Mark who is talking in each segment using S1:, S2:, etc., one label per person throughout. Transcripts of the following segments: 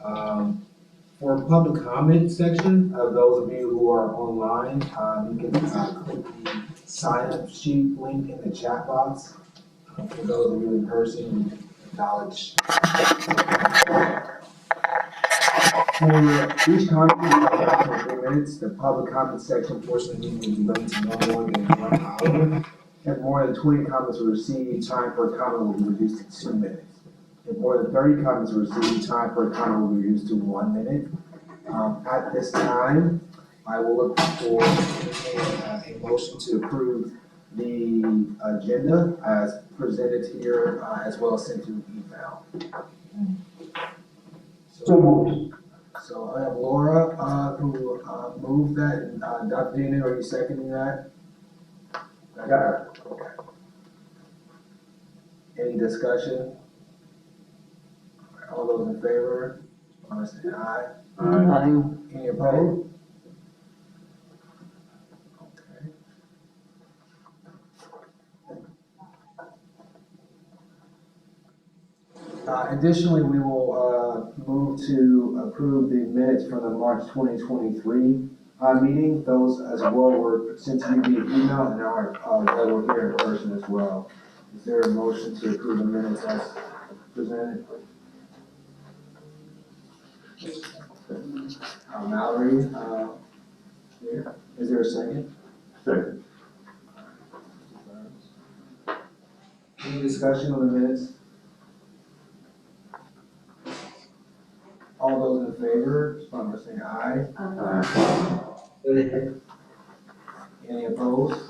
S1: For public comment section, those of you who are online, you can click the sign up sheet link in the chat box. For those of you in person, you can acknowledge. For each comment, we have approximately 3 minutes. The public comment section portion of the meeting will be limited to no more than 1 hour. If more than 20 comments are received, time for a comment will be reduced to 2 minutes. If more than 30 comments are received, time for a comment will be reduced to 1 minute. At this time, I will look for a motion to approve the agenda as presented here, as well as sent to email. So I have Laura, who moved that, and Dr. Dana, are you seconding that?
S2: Yeah.
S1: Okay. Any discussion? All those in favor, say aye.
S2: Aye.
S1: Any opposed? Okay. Additionally, we will move to approve the minutes from the March 2023 meeting. Those as well were sent to you via email and are available here in person as well. Is there a motion to approve the minutes as presented? Mallory, here. Is there a second?
S2: Second.
S1: Any discussion on the minutes? All those in favor, respond by saying aye.
S2: Aye.
S1: Any opposed?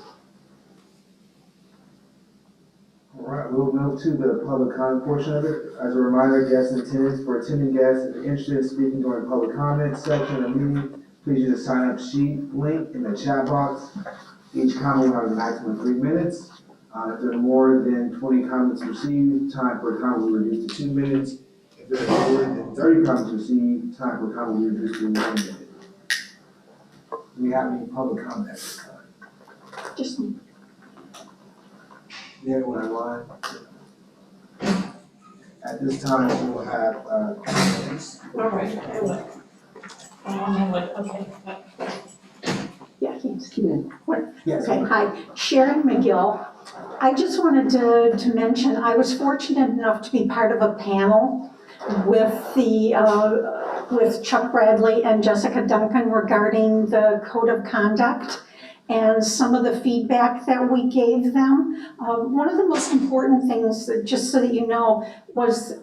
S1: All right, we'll move to the public comment portion of it. As a reminder, guests in attendance, for attending guests if you're interested in speaking during public comment section of the meeting, please use the sign up sheet link in the chat box. Each comment will have a maximum of 3 minutes. If there are more than 20 comments received, time for a comment will be reduced to 2 minutes. If there are more than 30 comments received, time for a comment will be reduced to 1 minute. Do we have any public comment at this time?
S3: Just me.
S1: Is anyone online? At this time, we will have comments.
S3: All right, I will. I would, okay. Yeah, he's cute. What?
S1: Yes.
S3: Okay, hi, Sharon McGill. I just wanted to mention, I was fortunate enough to be part of a panel with with Chuck Bradley and Jessica Duncan regarding the code of conduct and some of the feedback that we gave them. One of the most important things, that, just so that you know, was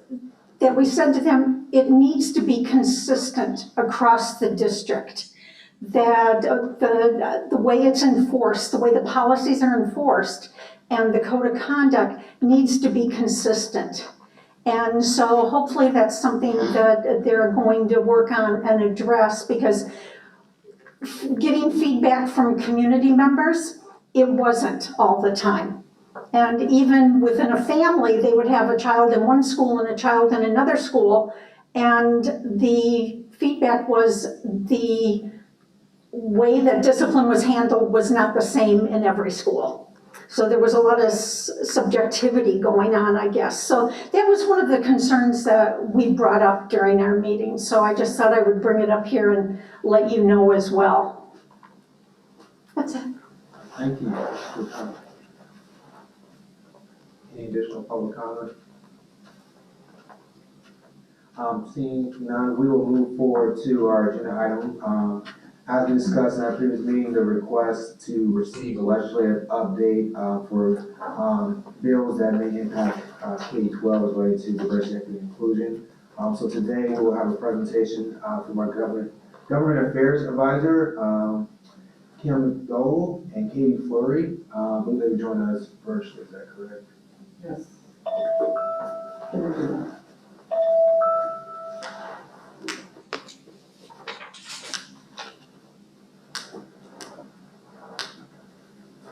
S3: that we said to them, it needs to be consistent across the district. That the way it's enforced, the way the policies are enforced, and the code of conduct needs to be consistent. And so hopefully that's something that they're going to work on and address, because getting feedback from community members, it wasn't all the time. And even within a family, they would have a child in one school and a child in another school, and the feedback was the way that discipline was handled was not the same in every school. So there was a lot of subjectivity going on, I guess. So that was one of the concerns that we brought up during our meeting. So I just thought I would bring it up here and let you know as well. That's it.
S1: Thank you. Good comment. Any additional public comment? Seeing none, we will move forward to our agenda item. As we discussed in our previous meeting, the request to receive a legislative update for bills that may impact K-12 as related to diversity, equity, and inclusion. So today we'll have a presentation from our government affairs advisor, Kim Dole and Katie Fleury. I believe they will join us virtually, is that correct?
S3: Yes.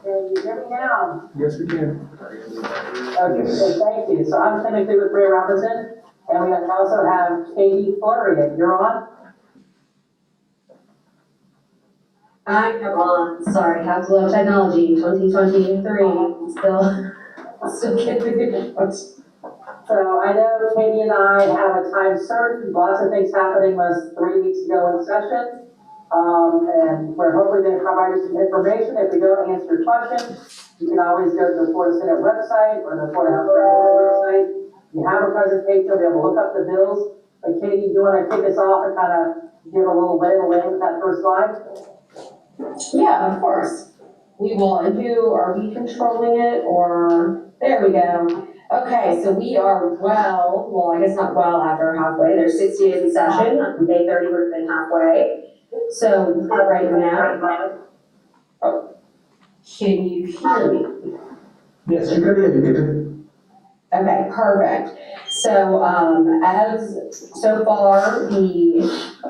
S4: Can you hear me now?
S1: Yes, we can.
S4: Okay, so thank you. So I'm Timothy with Ray Robinson, and we also have Katie Fleury. You're on?
S5: I am on, sorry, Council of Technology 2023, still getting the
S4: So I know Katie and I have a time certain, lots of things happening was 3 weeks ago in session. And we're hopefully gonna provide you some information. If we don't answer your question, you can always go to the Florida Senate website or the Florida House of Representatives website. You have a presentation, you'll be able to look up the bills. But Katie, do you wanna kick us off and kind of give a little lay of the land with that first slide?
S6: Yeah, of course. We will, and who, are we controlling it, or, there we go. Okay, so we are well, I guess not well after halfway, there's 60 days in session, day 30 would have been halfway. So right now, oh, can you hear me?
S1: Yes, you could hear me.
S6: Okay, perfect. So, so far,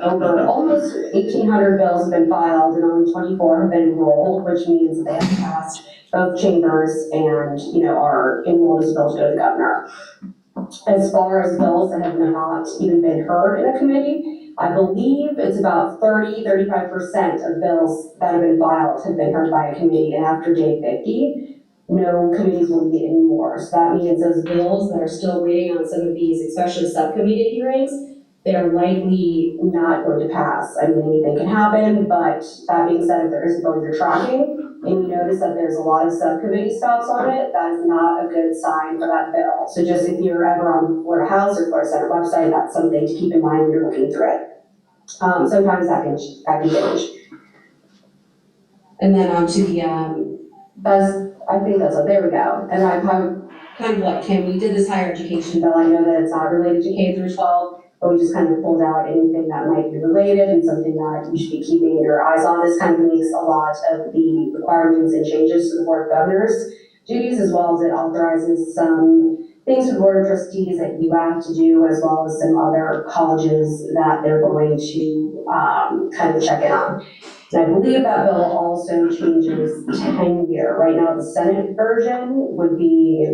S6: over almost 1,800 bills have been filed and only 24 have been enrolled, which means they have passed both chambers and, are enrolled as bills to go to the governor. As far as bills that have not even been heard in a committee, I believe it's about 35% of bills that have been filed have been heard by a committee, and after day 50, no committees will meet anymore. So that means those bills that are still waiting on some of these, especially subcommittee hearings, they're likely not going to pass. I mean, anything can happen, but that being said, if there is a bill you're tracking, and you notice that there's a lot of subcommittee stops on it, that is not a good sign for that bill. So just if you're ever on the Florida House or Florida Senate website, that's something to keep in mind when you're looking through it. Sometimes that can change. And then on to the, I think that's it, there we go. And I'm kind of like Kim, we did this higher education bill. I know that it's not related to K through 12, but we just kind of pulled out anything that might be related and something that you should be keeping your eyes on. This kind of makes a lot of the requirements and changes to the Board of Governors duties, as well as it authorizes some things for the Board of Trustees that you have to do, as well as some other colleges that they're going to kind of check in on. And I believe that bill also changes tenure. Right now, the Senate version would be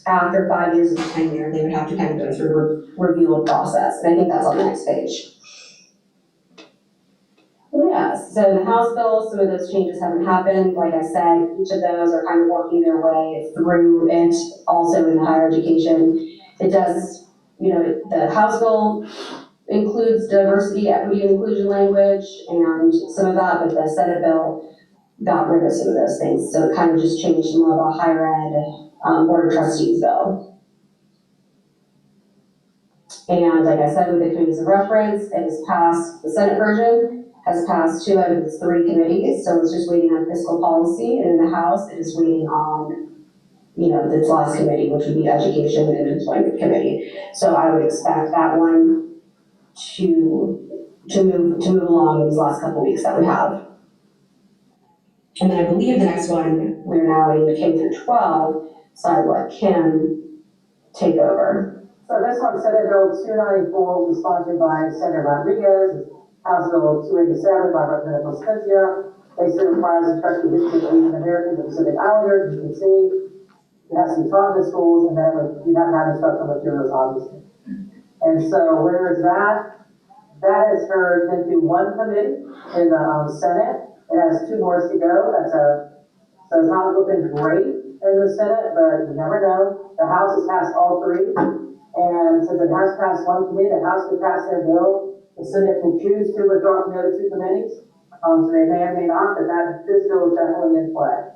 S6: after 5 years of tenure, they would have to kind of go through a review process. And I think that's on the next page. Yes, so the House bill, some of those changes haven't happened. Like I said, each of those are kind of working their way through it. Also in the higher education, it does, the House bill includes diversity, equity, and inclusion language and some of that, but the Senate bill got rid of some of those things. So it kind of just changed to more of a higher ed Board of Trustees bill. And like I said, with the committees of reference, it has passed, the Senate version has passed 2 out of its 3 committees, so it's just waiting on fiscal policy, and in the House, it is waiting on, this last committee, which would be Education and Employment Committee. So I would expect that one to move along in these last couple of weeks that we have. And then I believe the next one, we're now in K through 12, so I'd let Kim take over.
S4: So this one, Senate Bill 294, was sponsored by Senator Rodriguez, House Bill 287 by Representative Mosqueda. Basically requires instructing the history of Asian Americans and Pacific Islanders. You can see it has to be taught in the schools, and then you have to have instructional materials, obviously. And so where is that? That has been through 1 committee in the Senate. It has 2 more to go. So it's not looking great in the Senate, but you never know. The House has passed all 3. And since it has passed 1 committee, the House could pass their bill. The Senate can choose to withdraw from the other 2 committees. So they may or may not, but this bill is definitely in play.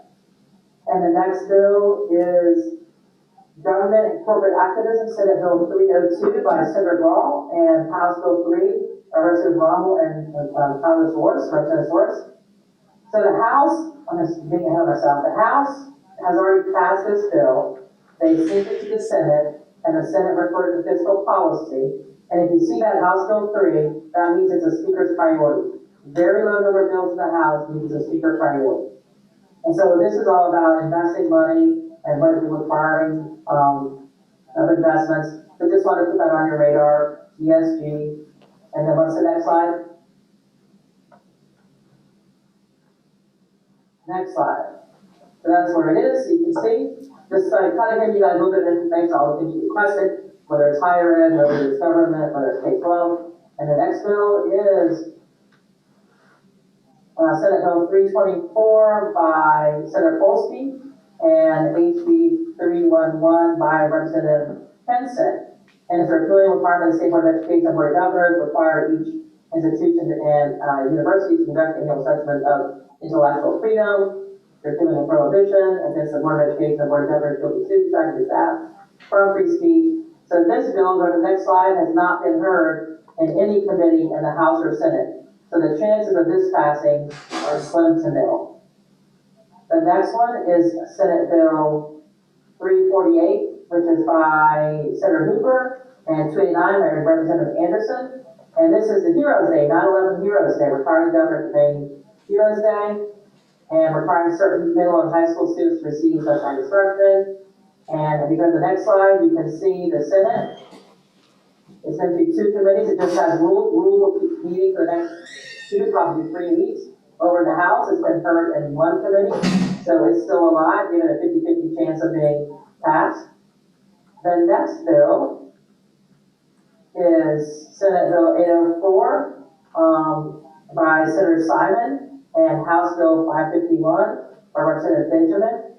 S4: And the next bill is Government and Corporate Activism, Senate Bill 302 by Senator Grahl, and House Bill 3 by Representative Rommel and Representative Soros. So the House, I'm just getting ahead of myself, the House has already passed this bill. They sent it to the Senate, and the Senate referred to fiscal policy. And if you see that House Bill 3, that means it's a speaker's priority. Very low number of bills in the House means it's a speaker priority. And so this is all about investing money and what we're requiring of investments. So just want to put that on your radar, ESG. And then what's the next slide? Next slide. So that's where it is. You can see, just kind of give you guys a little bit of information, all the things you requested, whether it's higher ed, whether it's government, whether it's K-12. And the next bill is Senate Bill 324 by Senator Polsky and HB 311 by Representative 10 cents. And it's a repealing requirement of the State Board of Education and Board of Governors require each institution and university to conduct annual assessment of intellectual freedom, repealing a prohibition against the Board of Education and Board of Governors to be sued, citing the staff from free speech. So this bill, go to the next slide, has not been heard in any committee in the House or Senate. So the chances of this passing are slim to nil. The next one is Senate Bill 348, which is by Senator Hooper, and 289 by Representative Anderson. And this is the Heroes Day, 9/11 Heroes Day, requiring the governor to name Heroes Day, and requiring certain middle and high school students to receive such instruction. And if you go to the next slide, you can see the Senate. It's going to be 2 committees. It just has rules will be meeting for the next 2, probably 3 weeks. Over in the House, it's been heard in 1 committee, so it's still alive, given a 50-50 chance of being passed. The next bill is Senate Bill 804, by Senator Simon, and House Bill 551 by Representative Benjamin.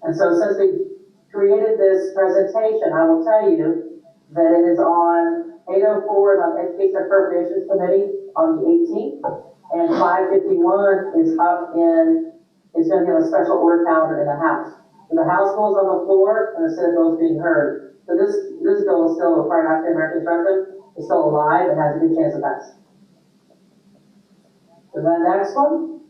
S4: And so since we created this presentation, I will tell you that it is on, 804 is on Education Appropriations Committee on the 18th, and 551 is going to be on a special order calendar in the House. So the House bill is on the floor, and the Senate bill is being heard. So this bill is still requiring African American instruction, it's still alive, and has a good chance of passing. So the next one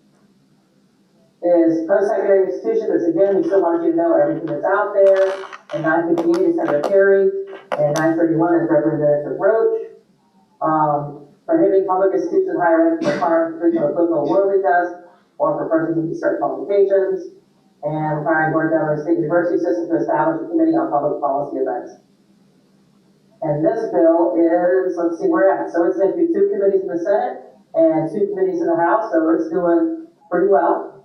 S4: is post-secondary institutions. Again, we still want you to know everything that's out there. And 958 is Senator Kerry, and 931 is Representative Roach. Prohibiting public institutions higher ed requiring completion of a political loyalty test or for persons with certain qualifications, and requiring Board of Governors state university system to establish a committee on public policy events. And this bill is, let's see where it's at. So it's going to be 2 committees in the Senate and 2 committees in the House, so it's doing pretty well.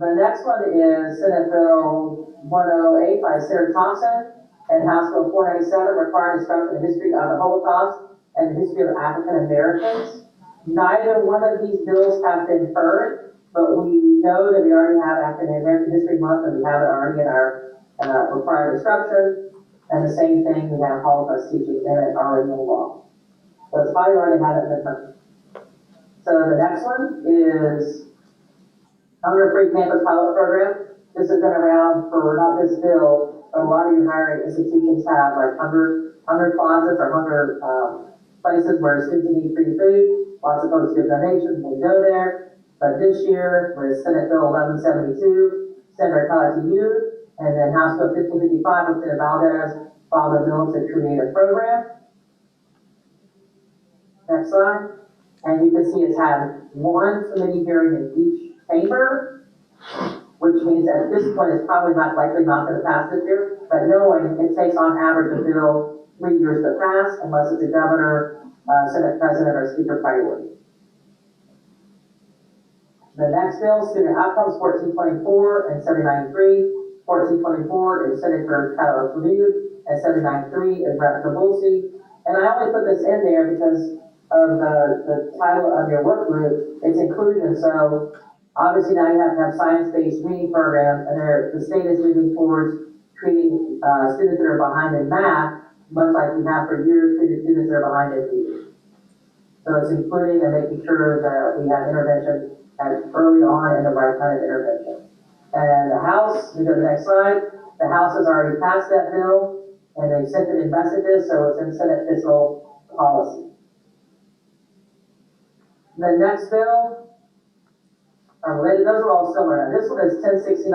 S4: The next one is Senate Bill 108 by Senator Thompson, and House Bill 497 requiring instruction in the history of the Holocaust and the history of African Americans. Neither one of these bills have been heard, but we know that we already have African American History Month, and we have it already in our required instruction. And the same thing, we have Holocaust teaching in it already in the law. So it's probably already haven't been heard. So the next one is Hunger Free Campus Pilot Program. This has been around for not this bill, but a lot of your higher ed institutions have like hunger closets or hunger places where students need free food. Lots of folks give donations and they go there. But this year, with Senate Bill 1172, Senator Khaled Youth, and then House Bill 1555, Representative Valdez filed a bill to create a program. Next slide. And you can see it's had 1 committee hearing in each chamber, which means that at this point it's probably likely not going to pass this year, but knowing it takes on average a bill 3 years to pass unless it's a governor, Senate president, or speaker priority. The next bill, Student Outcomes 1424 and 793. 1424 is Senator Tyler Purdue, and 793 is Representative Woolsey. And I only put this in there because of the title of your work group. It's inclusion, so obviously now you have to have science-based reading programs, and the state is moving towards treating students that are behind in math, much like we have for years treated students that are behind in reading. So it's including and making sure that we have intervention early on and the right kind of intervention. And the House, we go to the next slide, the House has already passed that bill, and they've sent it in messages, so it's in Senate fiscal policy. The next bill are related, those are all similar. Now, this one is 1069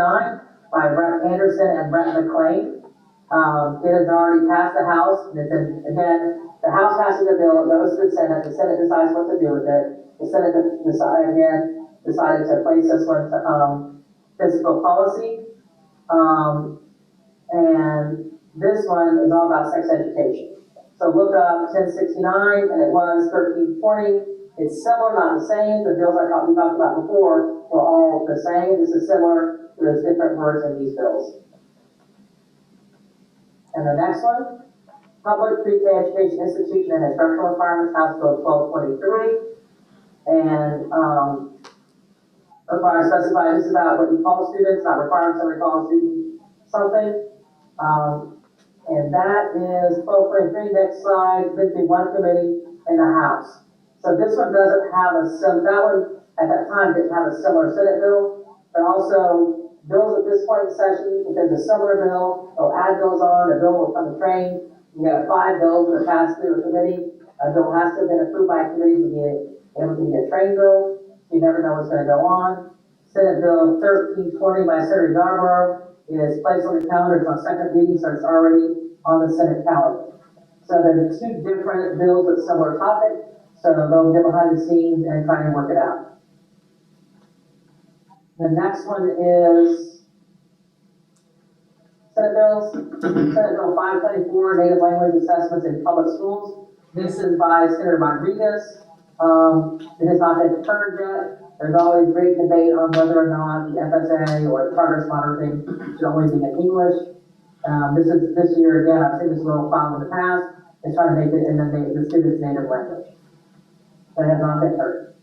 S4: by Brett Anderson and Brett McLean. It has already passed the House, and then again, the House passes the bill, it goes to the Senate decides what to do with it. The Senate decided to place this one to fiscal policy. And this one is all about sex education. So look up 1069, and it was 1320. It's similar, not the same. The bills we talked about before were all the same. This is similar, but there's different words in these bills. And the next one, Public Pre-K Education Institution and Instructional Requirements, House Bill 1223. And requires specify, this is about what you call students, not requiring somebody to call a student something. And that is 12.3, next slide, 51 committee in the House. So this one doesn't have that one at that time didn't have a similar Senate bill, but also bills at this point in session, if there's a similar bill, they'll add bills on, the bill will come to train. You got 5 bills that are passed through a committee, a bill has to have been approved by a committee to be a train bill. You never know what's gonna go on. Senate Bill 1320 by Senator Yarborough is placed on the calendar, it's on second reading, so it's already on the Senate calendar. So there are 2 different bills with similar topic, so they'll get behind the scenes and try and work it out. The next one is Senate Bill 524, Native Language Assessments in Public Schools. This is by Senator Rodriguez. It has not been heard yet. There's always great debate on whether or not the FSA or the progress monitoring should only be in English. This year, again, I've seen this little file in the past, it's trying to make it in the student's native language. That has not been heard.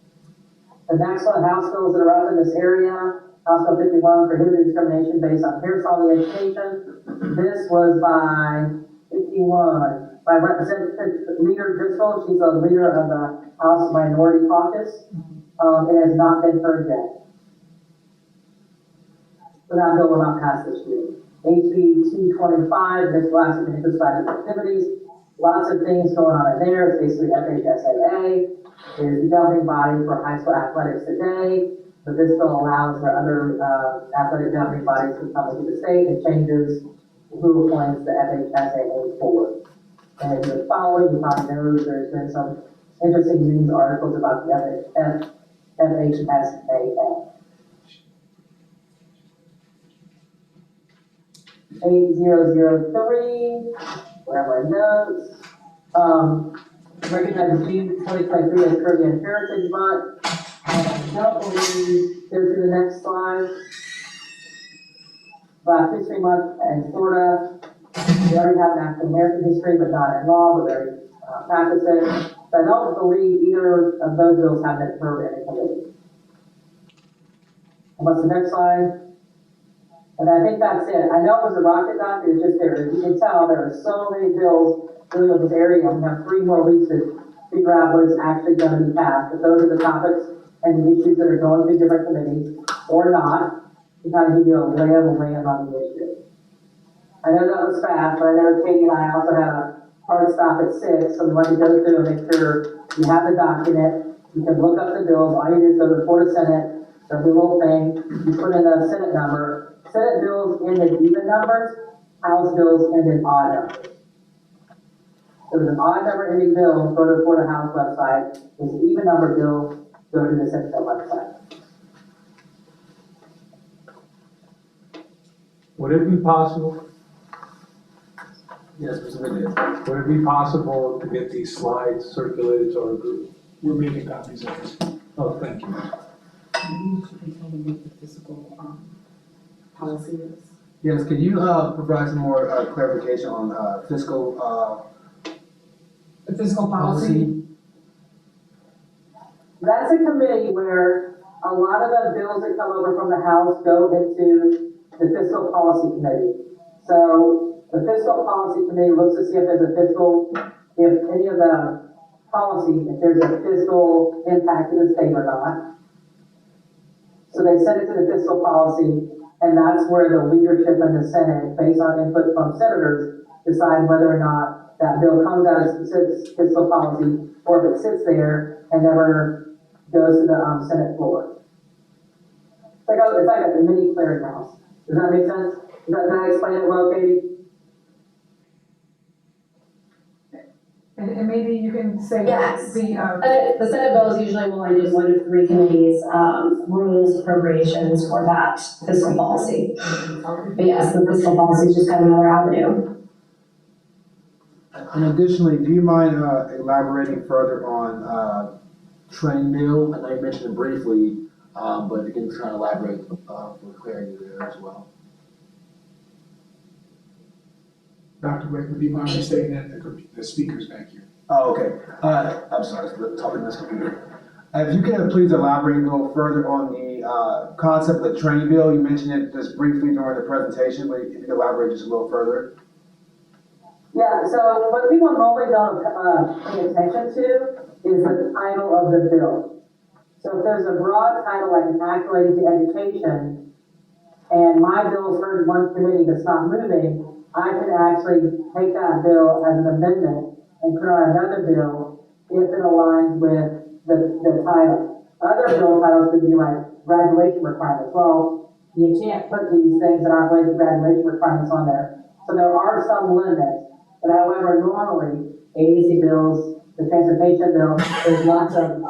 S4: The next one, House bills that are up in this area, House Bill 51, prohibited discrimination based on hairstyle education. This was by 51, by Representative Leader Driscoll, she's a leader of the House Minority Caucus. It has not been heard yet. So that bill will not pass this year. HB 225, this last of the activities, lots of things going on in there. It's basically FHSAA is the governing body for high school athletics today, but this bill allows for other athletic governing bodies to come into the state and changes who appoints the FHSAA board. And if you're following, you probably know there's been some interesting news articles about the FHSAA. 8003, where are my notes? Recognizes June 2023 as Caribbean Heritage Month. I don't believe, go to the next slide. Black History Month in Florida. We already have an African American history, but not in law, but they practice it. So I don't believe either of those bills have been heard in a committee. What's the next slide? And I think that's it. I know it was a rocket doc, it's just there. As you can tell, there are so many bills dealing with this area. We have 3 more weeks to figure out what is actually going to be passed. But those are the topics and the issues that are going through different committees or not, to kind of give you a lay of the land on the issue. I know that was fast, but I know Katie and I also had a hard stop at 6, so we wanted to go through and make sure you have the document. You can look up the bills. All you do is go to Florida Senate, the little thing, you put in a Senate number. Senate bills end in even numbers, House bills end in odd numbers. So there's an odd number ending bill, go to the Florida House website. There's an even number bill, go to the Senate website.
S7: Would it be possible,
S1: Yes, Mr. Vinay.
S7: would it be possible to get these slides circulated to our group?
S8: We're making copies of this.
S7: Oh, thank you.
S9: You should tell them what the physical, policy is.
S1: Yes, can you, provide some more, clarification on, fiscal,
S9: The physical policy,
S4: That's a committee where a lot of the bills that come over from the House go into the fiscal policy committee. So the fiscal policy committee looks to see if there's a fiscal, if any of the policy, if there's a fiscal impact to the state or not. So they send it to the fiscal policy, and that's where the leadership in the Senate, based on input from senators, decide whether or not that bill comes out of fiscal policy, or if it sits there and never goes to the Senate floor. It's like a mini clearinghouse. Does that make sense? Did I explain it well, Katie?
S9: and maybe you can say
S6: Yes.
S9: the
S6: The Senate bills usually will end in 1 of 3 committees, rules, appropriations, or that fiscal policy. But yes, the fiscal policy is just kind of another avenue.
S1: And additionally, do you mind, elaborating further on, train bill? I know you mentioned it briefly, but if you can try to elaborate, for clarity there as well.
S8: Dr. Rick, would you mind stating that the speaker's back here?
S1: Oh, okay. I'm sorry, talking to this computer. If you can please elaborate a little further on the concept of the train bill, you mentioned it just briefly during the presentation, but if you could elaborate just a little further.
S4: Yeah, so what people normally don't, pay attention to is the title of the bill. So if there's a broad title like an act related to education, and my bill's heard in one committee that's not moving, I can actually take that bill as an amendment and put on another bill if it aligns with the title. Other bill titles could be like graduation requirements. Well, you can't put these things that aren't related to graduation requirements on there. So there are some limits, but however, normally, agency bills, the transportation bill, there's lots of,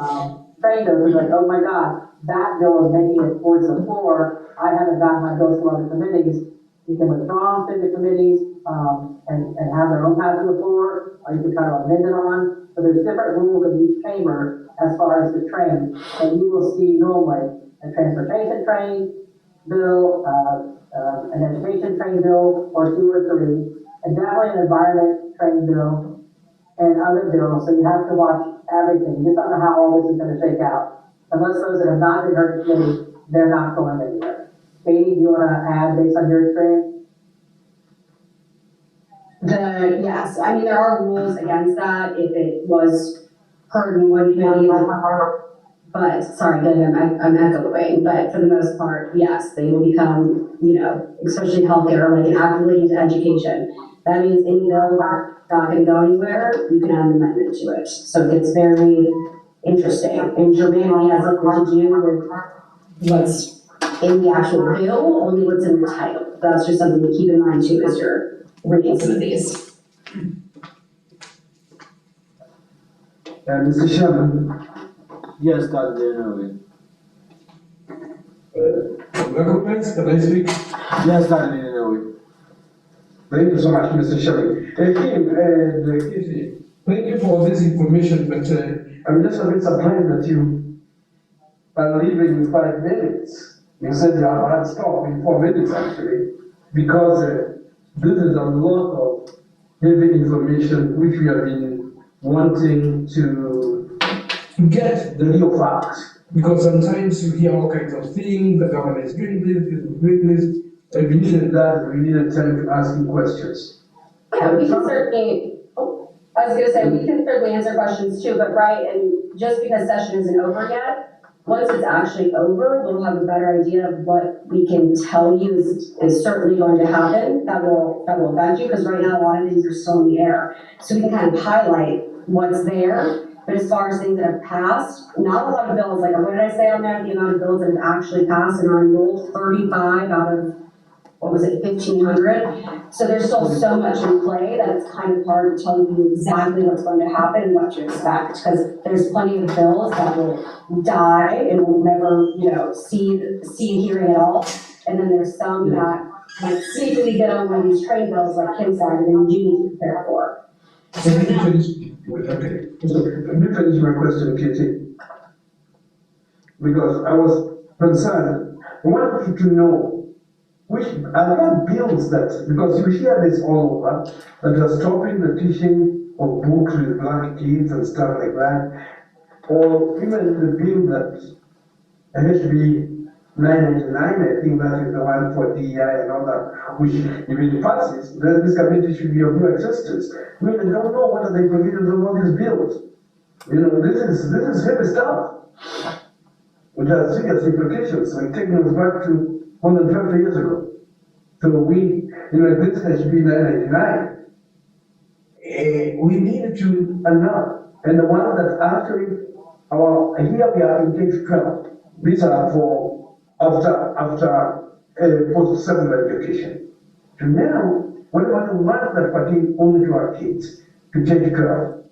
S4: train bills, it's like, oh my God, that bill is making it towards the floor, I haven't gotten my bills from other committees. You can withdraw them through the committees, and have their own path to the floor, or you can kind of amend it on. So there's different rules in each chamber as far as the train, and you will see normally a transportation train bill, an education train bill, or two or three, and definitely an environment train bill, and other bills, so you have to watch everything. You just don't know how all this is gonna shake out. Unless those that have not been heard in committee, they're not going anywhere. Katie, do you wanna add based on your experience?
S6: Yes, I mean, there are rules against that if it was heard in one committee. But, sorry, again, I'm echoing, but for the most part, yes, they will become, especially healthcare, like an act relating to education. That means any bill that's not gonna go anywhere, you can add an amendment to it. So it gets very interesting. And germane has nothing to do with what's in the actual bill, only what's in the title. That's just something to keep in mind too as you're reading some of these.
S2: Mr. Chairman,
S1: Yes, Dr. D'Antonio.
S8: Recognize, can I speak?
S1: Yes, Dr. D'Antonio.
S2: thank you so much, Mr. Chairman. Casey,
S8: Thank you for this information, but,
S2: I'm just a bit surprised that you are leaving in 5 minutes. You said you have had stop in 4 minutes actually, because this is a lot of heavy information which we have been wanting to get the real facts.
S8: because sometimes you hear all kinds of things, the government is doing this, is doing this,
S2: And we needed that, we needed time to ask you questions.
S6: Yeah, we can certainly, I was gonna say, we can certainly answer questions too, but right, and just because session isn't over yet, once it's actually over, we'll have a better idea of what we can tell you is certainly going to happen, that will affect you, because right now, a lot of things are still in the air. So we can kind of highlight what's there, but as far as things that have passed, not a lot of bills, like, what did I say on there, the amount of bills that have actually passed and are enrolled, 35 out of, 1,500? So there's still so much in play that it's kind of hard to tell you exactly what's going to happen and what to expect, because there's plenty of bills that will die and will never, see a hearing at all. And then there's some that might sneakily get on one of these trade bills, like Kim said, and you need to prepare for.
S8: so let me finish. Okay.
S2: Let me finish my question, Katie. Because I was concerned, I wanted you to know which are there bills that, because you hear this all over, that are stopping the teaching of books with black kids and stuff like that, or even the bill that HB 999, I think that is the one for DEI and all that, which if it passes, then this committee should be of no existence. We don't know what are the provisions of all these bills. This is heavy stuff, which has serious implications, like taking us back to more than 20 years ago. So this HB 999, we need to enough. And the one that actually, here we are in case 12. These are for after post-secondary education. So now, what about the ones that pertain only to our kids, to K 12?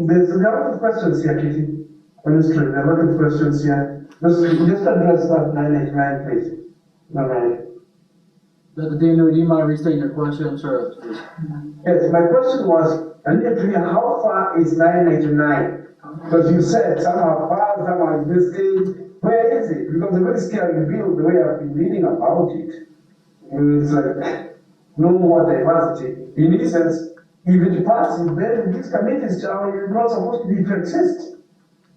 S2: There's a lot of questions here, Katie. Honestly, there are a lot of questions here. Just address that 999, please. All right.
S1: Dr. D'Antonio, do you mind restating your question? I'm sorry.
S2: Yes, my question was, I need to hear how far is 999? Because you said some are far, some are in this stage. Where is it? Because a very scary bill, the way I've been reading about it. It's like no more diversity. In essence, if it passes, then these committees are not supposed to be to exist.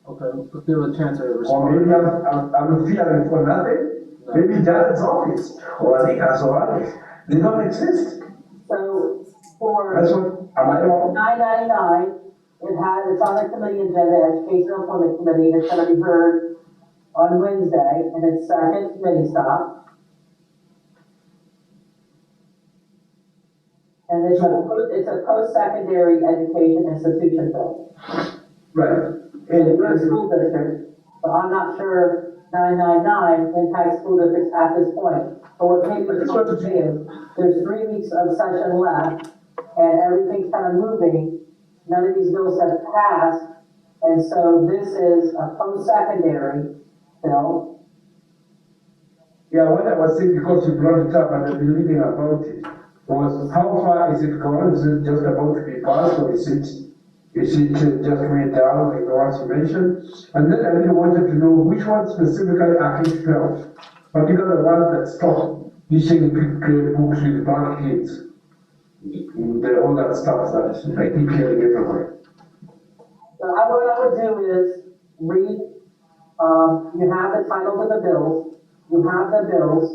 S1: Okay, let's give a chance to
S2: Or maybe I'm fearing for nothing. Maybe Jared's office, or Anika's or others, they don't exist.
S4: So for
S2: That's what, am I wrong?
S4: 999, it's on the committee agenda, Educational Employment Committee, it's gonna be heard on Wednesday, and it's second committee stop. And it's a post-secondary education institution bill.
S2: Right.
S4: And we're a school district, but I'm not sure 999 impacts school districts at this point. But what Katie was trying to say is, there's 3 weeks of session left, and everything's kind of moving. None of these bills have passed, and so this is a post-secondary bill.
S2: Yeah, what I was saying, because you brought it up and I've been reading about it, was how far is it gone? Is it just about to be passed, or is it just way down, like the ones you mentioned? And then I really wanted to know which one specifically are hate felt, particularly the one that stopped teaching big books with black kids. All that stuff that I keep hearing everywhere.
S4: So what I would do is read, you have the titles of the bills, you have the bills,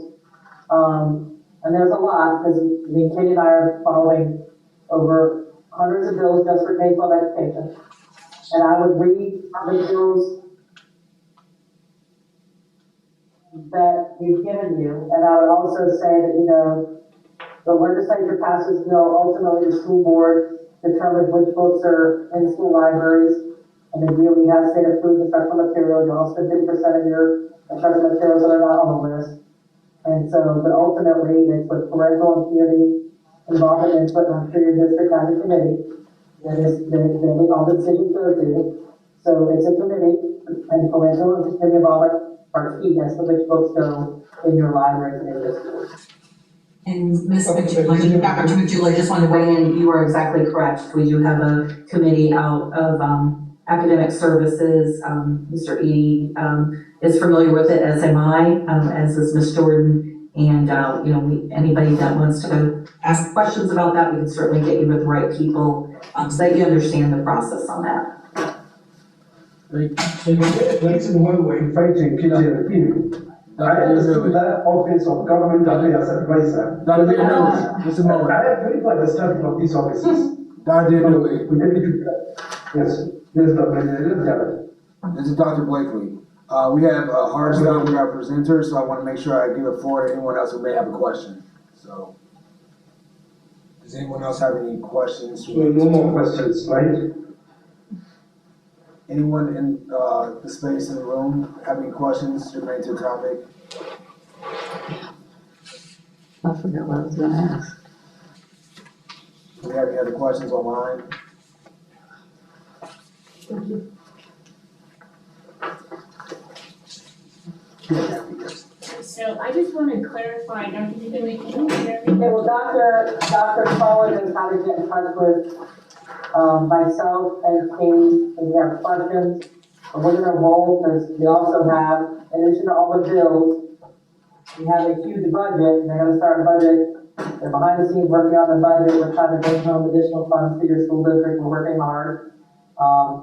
S4: and there's a lot, because Katie and I are following over hundreds of bills just for K-12 education. And I would read the bills that we've given you, and I would also say that, the legislature passes bill, ultimately the school board determines which books are in school libraries, and the DOE has state approved instructional materials, you also 50% of your instructional materials that are not on the list. And so, but ultimately, it's with parental and community involvement and input, and I'm sure your district has a committee that all the decisions go to. So it's a committee, and parental and community involvement are key as to which books go in your libraries and in your schools.
S10: And Ms. Majula, Dr. Majula, just wanted to weigh in, you are exactly correct. We do have a committee out of academic services. Mr. Edie is familiar with it, as am I, as is Ms. Jordan. And, anybody that wants to ask questions about that, we can certainly get you with the right people so that you understand the process on that.
S8: Let's in one way.
S2: Fighting kitchen. I understood that office of government affairs advisor.
S1: Just a moment.
S2: I have very good understanding of these offices.
S1: Dr. Dewey,
S2: We need to do that. Yes, Dr.
S1: this is Dr. Blakely. We have a hard stop with our presenters, so I want to make sure I give the floor to anyone else who may have a question. So, does anyone else have any questions?
S2: No more questions, right?
S1: Anyone in the space in the room have any questions related to the topic?
S10: I forgot what I was gonna ask.
S1: Do we have any other questions online?
S11: So I just want to clarify, Dr. Dewey, can you hear me?
S4: Okay, well, Dr. Collin knows how to get in touch with, myself and Katie, if you have questions. And we're gonna roll, because we also have, in addition to all the bills, we have a huge budget, and they're gonna start a budget. They're behind the scenes working on the budget, we're trying to bring home additional funds to your school district, we're working hard.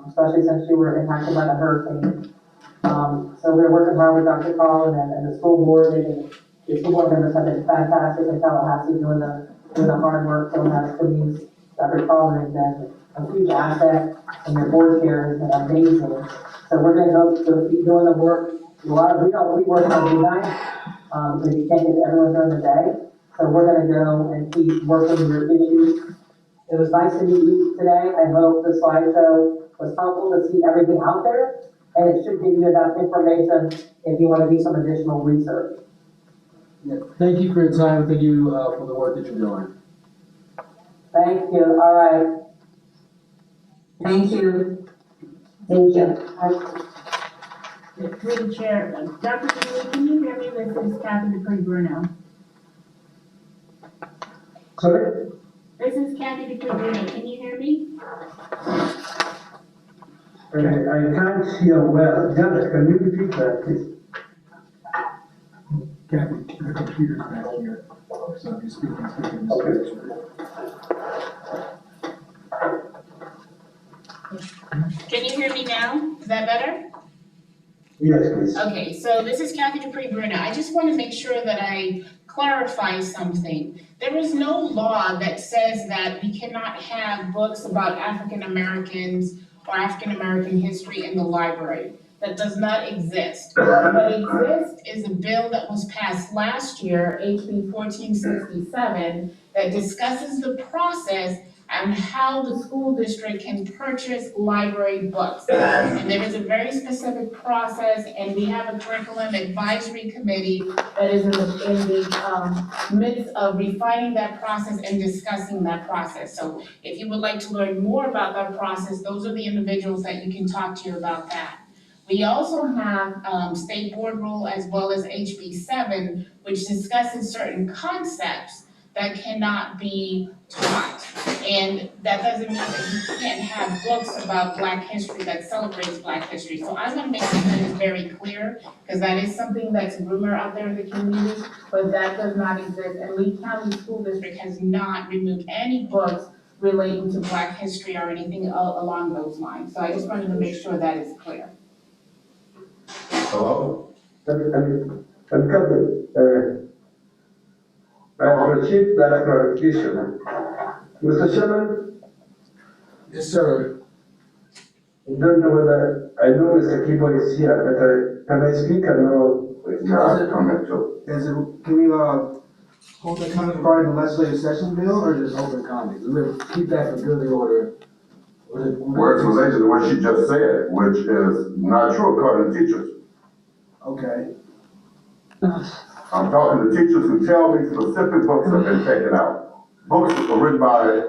S4: Especially since you were impacted by the hurricane. So we're working hard with Dr. Collin and the school board, the school board members have been fantastic in Tallahassee doing the hard work, so has to be, Dr. Collin has been a huge asset, and your board chair has been amazing. So we're gonna go keep doing the work, we work on midnight, because you can't get to everyone during the day. So we're gonna go and keep working your issues. It was nice to meet you today, I hope the slideshow was helpful to see everything out there, and it should give you enough information if you wanna do some additional research.
S1: Yeah. Thank you for your time. Thank you for the work that you're doing.
S4: Thank you, all right.
S10: Thank you.
S6: Thank you.
S11: Through the chair, Dr. Dewey, can you hear me? This is Kathy Dupree Bruno.
S2: Sorry?
S11: This is Kathy Dupree Bruno. Can you hear me?
S2: I can't hear well. Janet, can you repeat that, please?
S1: Kathy, the computer's not here, so if you're speaking.
S2: Okay.
S11: Can you hear me now? Is that better?
S2: Yes, please.
S11: Okay, so this is Kathy Dupree Bruno. I just want to make sure that I clarify something. There is no law that says that we cannot have books about African Americans or African American history in the library. That does not exist. What exists is a bill that was passed last year, HB 1467, that discusses the process and how the school district can purchase library books. And there is a very specific process, and we have a curriculum advisory committee that is in the midst of refining that process and discussing that process. So if you would like to learn more about that process, those are the individuals that you can talk to about that. We also have state board rule as well as HB 7, which discusses certain concepts that cannot be taught. And that doesn't mean that you can't have books about Black history that celebrates Black history. So I want to make sure that it's very clear, because that is something that's a rumor out there in the community, but that does not exist. And Lee County School District has not removed any books relating to Black history or anything along those lines. So I just wanted to make sure that is clear.
S2: Hello? And Captain, I appreciate that clarification. Mr. Chairman,
S8: Yes, sir.
S2: I don't know whether, I know Mr. Kibo is here, but can I speak or no?
S1: Yeah,
S2: comment too.
S1: Can we, hold the comment regarding the legislative session bill, or just open comments? We'll keep that for good order.
S12: Where it's related to what she just said, which is not true according to teachers.
S1: Okay.
S12: I'm talking to teachers who tell me specific books have been taken out. Books written by,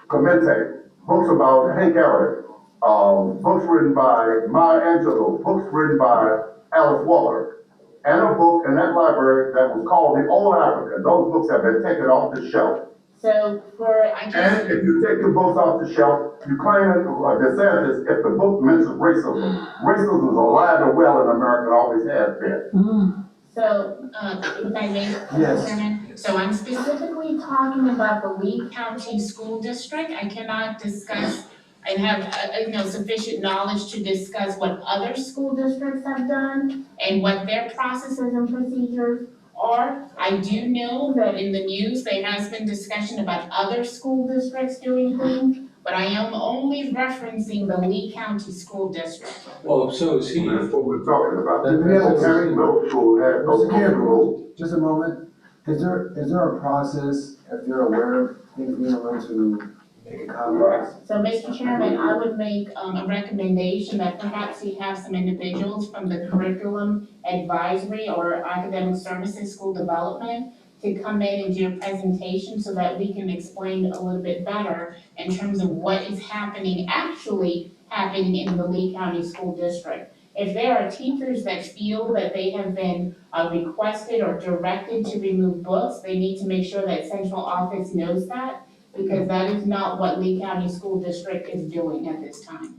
S12: Clemente, books about Hank Aaron, books written by Maya Angelou, books written by Alice Walker, and a book in that library that was called The Old Africa. Those books have been taken off the shelf.
S11: So
S12: And if you take the books off the shelf, you claim it, DeSantis, if the book mentions racism, racism is alive and well in America and always has been.
S11: So, if I may,
S1: Yes.
S11: Chairman, so I'm specifically talking about the Lee County School District. I cannot discuss and have, sufficient knowledge to discuss what other school districts have done and what their processes and procedures are. I do know that in the news, there has been discussion about other school districts doing things, but I am only referencing the Lee County School District.
S7: Well, so is he.
S12: That's what we're talking about.
S1: Do we have a-
S12: County Middle School has those
S1: Mr.
S12: books
S1: Campbell,
S12: removed.
S1: just a moment. Is there a process, if you're aware of things being able to make a comment?
S11: So, Mr. Chairman, I would make a recommendation that perhaps we have some individuals from the curriculum advisory or academic services, school development, to come in and do a presentation so that we can explain a little bit better in terms of what is actually happening in the Lee County School District. If there are teachers that feel that they have been requested or directed to remove books, they need to make sure that central office knows that, because that is not what Lee County School District is doing at this time.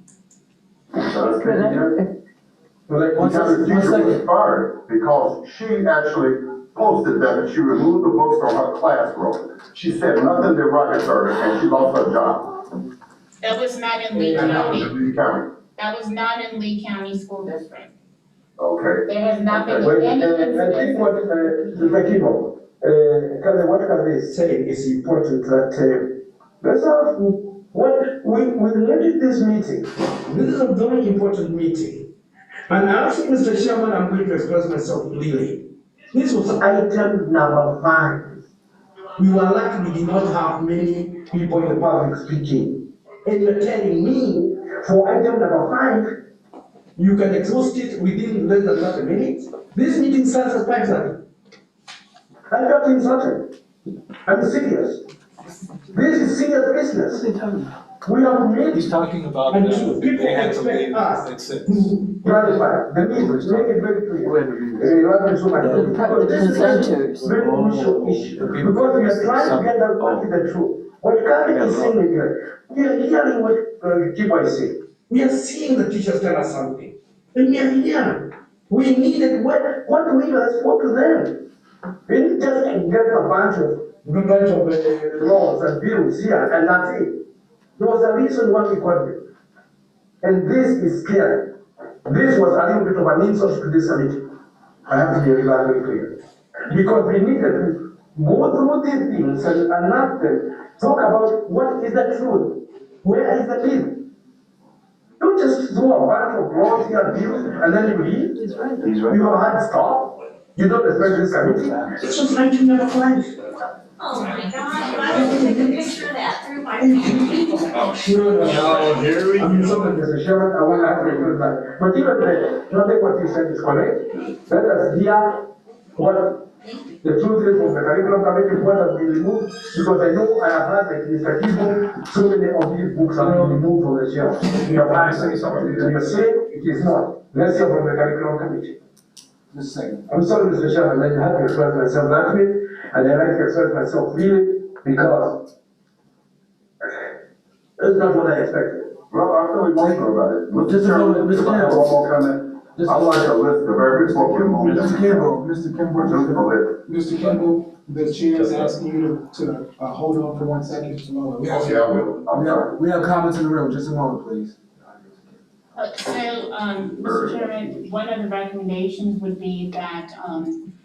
S12: Because the teacher was fired because she actually posted that she removed the books from her classroom. She said nothing derogatory and she lost her job.
S11: That was not in Lee
S12: And that was
S11: County.
S12: in Lee County.
S11: That was not in Lee County School District.
S12: Okay.
S11: There has not been
S2: Well,
S11: any
S2: I think
S11: incident.
S2: what, Mr. Kibo, what can they say is important that, let's have, we limited this meeting.
S8: This is a very important meeting. And actually, Mr. Chairman, I'm going to express myself clearly. This was
S2: Item number 5.
S8: we were lucky we did not have many people in the public speaking. And you're telling me
S2: For item number 5,
S8: you can exhaust it within less than 30 minutes? This meeting starts at 5:30.
S2: I'm not insulted. I'm serious. This is serious business. We have made
S7: He's talking about
S8: And
S7: them.
S8: people
S7: They had to
S8: expect
S7: leave
S8: us
S7: at 6.
S2: clarify the means, make it very clear. Not so much. Because this is a very crucial issue. Because we are trying to get out the truth. What Karen is saying is that we are hearing what Kibo is saying.
S8: We are seeing the teachers tell us something. And we are here. We needed
S2: What leaders spoke to them? We didn't just get a bunch of laws and bills here and that's it. There was a reason why we got them. And this is scary. This was a little bit of an insult to this committee. I have to be very clear. Because we needed to go through these things and ask them, talk about what is the truth, where is the bill. Don't just throw a bunch of laws here and bills and then you leave.
S1: He's right.
S2: You have a hard stop. You don't respect this committee.
S8: This was 1995.
S5: Oh my God, why don't you take a picture of that through my people?
S8: No, here we
S2: I'm sorry, Mr. Chairman, I want to ask you that. But even then, I think what you said is correct. Let us hear what the truth is from the curriculum committee, what has been removed, because I know I have heard that Mr. Kibo, so many of these books have been removed from the shelf. You have to say something. You say it is not. Let's hear from the curriculum committee.
S1: Just a second.
S2: I'm sorry, Mr. Chairman, I have to express myself that way, and I like to express myself freely, because that's not what I expected.
S12: Well, I feel emotional about it.
S1: Just a moment, Mr.
S12: If I have one more comment,
S1: Just-
S12: I'd like to list the very important moments.
S1: Mr. Kimball, Mr. Kimball,
S12: Just a list.
S13: Mr. Kimball, the chair is asking you to hold on for 1 second. We
S12: Okay, I will. I'm sorry.
S1: we have comments in the room, just a moment, please.
S11: Mr. Chairman, one of the recommendations would be that,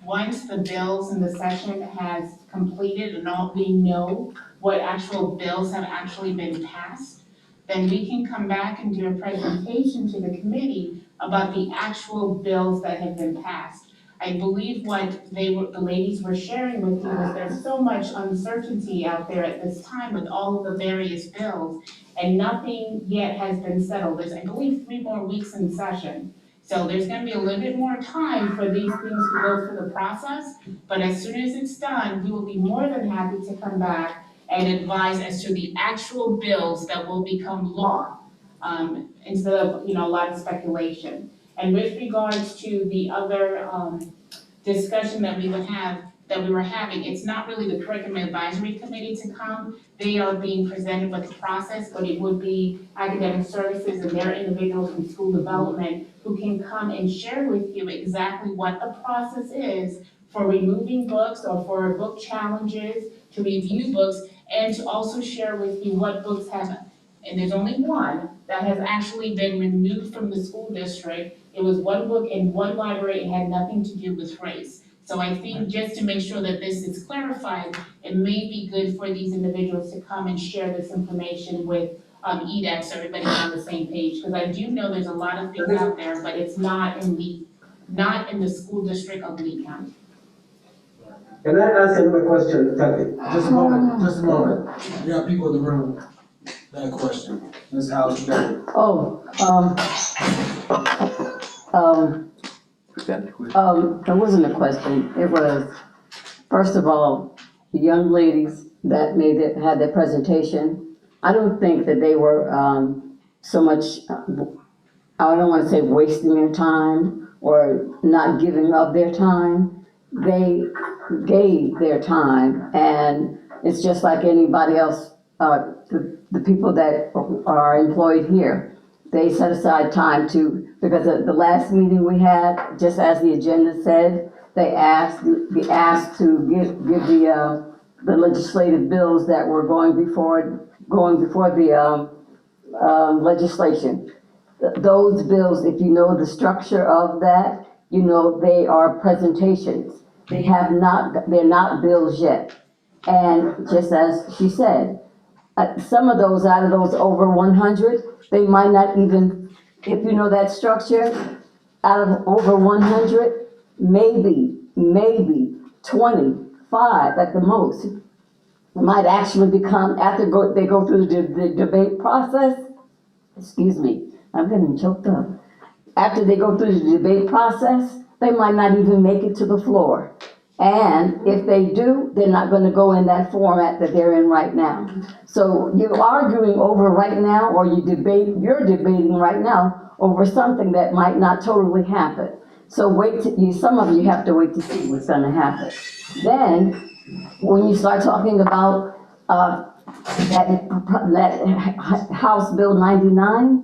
S11: once the bills in the session has completed and all we know what actual bills have actually been passed, then we can come back and do a presentation to the committee about the actual bills that have been passed. I believe what the ladies were sharing with you is there's so much uncertainty out there at this time with all of the various bills, and nothing yet has been settled. There's, I believe, 3 more weeks in session. So there's gonna be a little bit more time for these things to go through the process, but as soon as it's done, we will be more than happy to come back and advise as to the actual bills that will become law, instead of, a lot of speculation. And with regards to the other, discussion that we were having, it's not really the curriculum advisory committee to come. They are being presented with the process, but it would be academic services and their individuals from school development who can come and share with you exactly what the process is for removing books or for book challenges, to review books, and to also share with you what books have, and there's only one that has actually been removed from the school district. It was one book in one library, it had nothing to do with race. So I think just to make sure that this is clarified, it may be good for these individuals to come and share this information with EDAC, so everybody's on the same page. Because I do know there's a lot of things out there, but it's not in the school district of Lee County.
S2: Can I ask another question, Kathy?
S1: Just a moment, just a moment. We have people in the room that have a question. Ms. Howard, you got it.
S14: It wasn't a question, it was, first of all, the young ladies that had their presentation, I don't think that they were, so much, I don't wanna say wasting their time or not giving up their time. They gave their time, and it's just like anybody else, the people that are employed here. They set aside time because the last meeting we had, just as the agenda said, they asked to give the legislative bills that were going before the legislation. Those bills, if you know the structure of that, you know they are presentations. They're not bills yet. And just as she said, some of those, out of those over 100, they might not even, if you know that structure, out of over 100, maybe 25 at the most might actually become, after they go through the debate process, excuse me, I'm getting choked up. After they go through the debate process, they might not even make it to the floor. And if they do, they're not gonna go in that format that they're in right now. So you're arguing over right now, or you're debating right now over something that might not totally happen. So some of you have to wait to see what's gonna happen. Then, when you start talking about, that House Bill 99,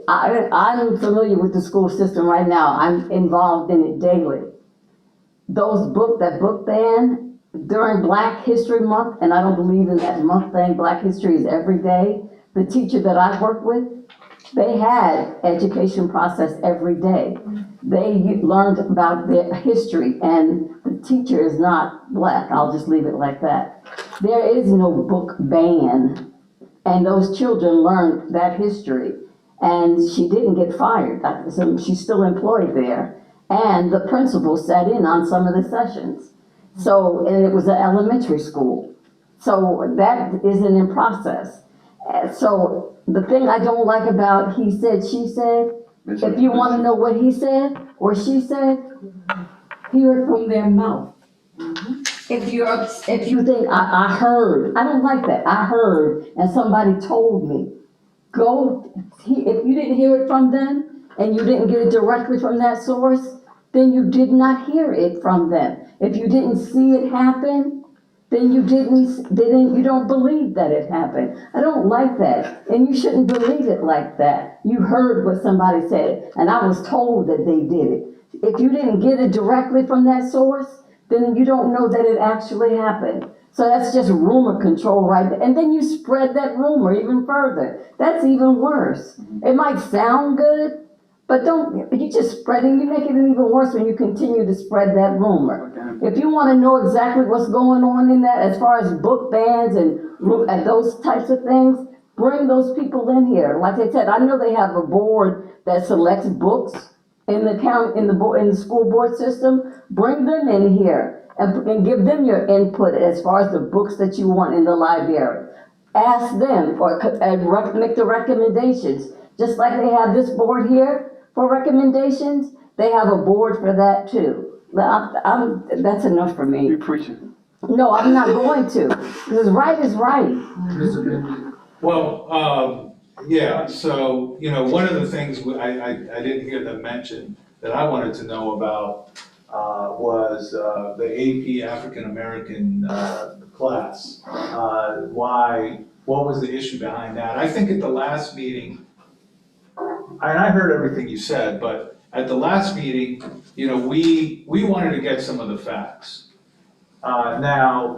S14: I'm familiar with the school system right now. I'm involved in it daily. That book ban during Black History Month, and I don't believe in that month thing, Black History is every day. The teacher that I work with, They had education process every day. They learned about their history, and the teacher is not black. I'll just leave it like that. There is no book ban, and those children learned that history. And she didn't get fired. So she's still employed there. And the principal sat in on some of the sessions. So, and it was an elementary school. So that isn't in process. So the thing I don't like about he said, she said, if you want to know what he said or she said, hear it from their mouth. If you think, I heard, I don't like that. I heard and somebody told me. If you didn't hear it from them and you didn't get it directly from that source, then you did not hear it from them. If you didn't see it happen, then you don't believe that it happened. I don't like that. And you shouldn't believe it like that. You heard what somebody said, and I was told that they did it. If you didn't get it directly from that source, then you don't know that it actually happened. So that's just rumor control right there. And then you spread that rumor even further. That's even worse. It might sound good, but you just spreading, you make it even worse when you continue to spread that rumor. If you want to know exactly what's going on in that, as far as book bans and those types of things, bring those people in here. Like I said, I know they have a board that selects books in the school board system. Bring them in here and give them your input as far as the books that you want in the library. Ask them make the recommendations. Just like they have this board here for recommendations, they have a board for that too. That's enough for me.
S7: You're preaching.
S14: No, I'm not going to, because right is right.
S15: Well, yeah, so, one of the things I didn't hear them mention that I wanted to know about was the AP African American class. What was the issue behind that? I think at the last meeting, and I heard everything you said, but at the last meeting, we wanted to get some of the facts. Now,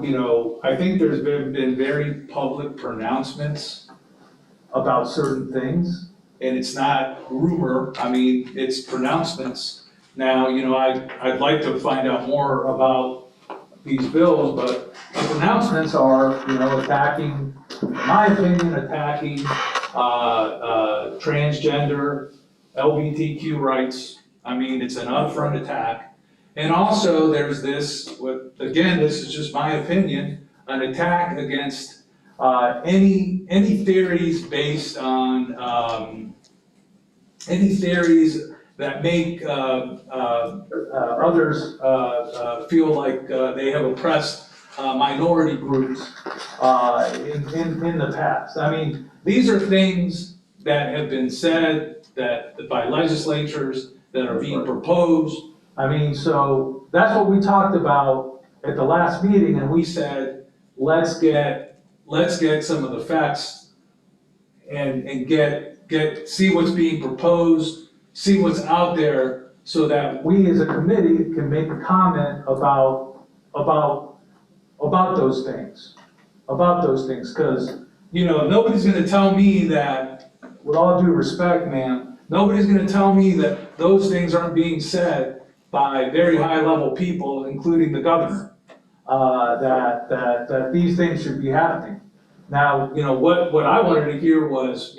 S15: I think there's been very public pronouncements about certain things, and it's not rumor, it's pronouncements. Now, I'd like to find out more about these bills, but the pronouncements are, attacking, in my opinion, transgender, LGBTQ rights. It's an upfront attack. And also there's this, again, this is just my opinion, an attack against any theories based on, any theories that make others feel like they have oppressed minority groups in the past. These are things that have been said by legislatures that are being proposed. So that's what we talked about at the last meeting, and we said, let's get some of the facts and see what's being proposed, see what's out there, so that we as a committee can make a comment about those things. Because, nobody's gonna tell me that, with all due respect, ma'am, nobody's gonna tell me that those things aren't being said by very high-level people, including the governor, that these things should be happening. Now, what I wanted to hear was,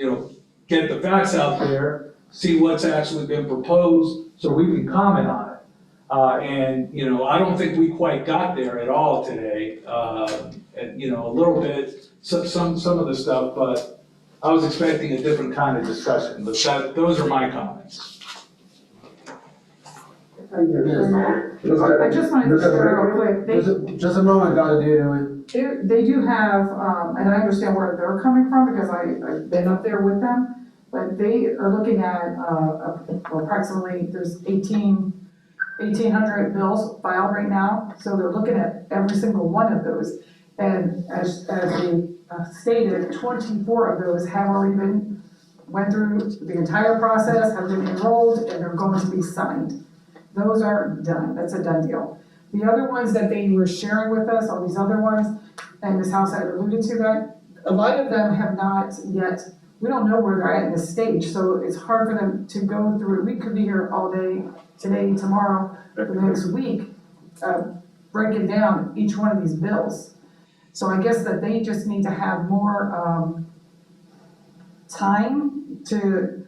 S15: get the facts out there, see what's actually been proposed, so we can comment on it. And I don't think we quite got there at all today. And, a little bit, some of the stuff, but I was expecting a different kind of discussion, but those are my comments.
S9: I just wanted to share real quick,
S13: Just a moment, Dr. Dewey.
S9: they do have, and I understand where they're coming from because I've been up there with them, but they are looking at approximately, there's 1,800 bills filed right now, so they're looking at every single one of those. And as they stated, 24 of those have already went through the entire process, have been enrolled, and they're going to be signed. Those are done, that's a done deal. The other ones that they were sharing with us, all these other ones, and Ms. House had alluded to that, a lot of them have not yet we don't know where they're at in this stage, so it's hard for them to go through. We could be here all day, today, tomorrow, for the next week, breaking down each one of these bills. So I guess that they just need to have more, time to,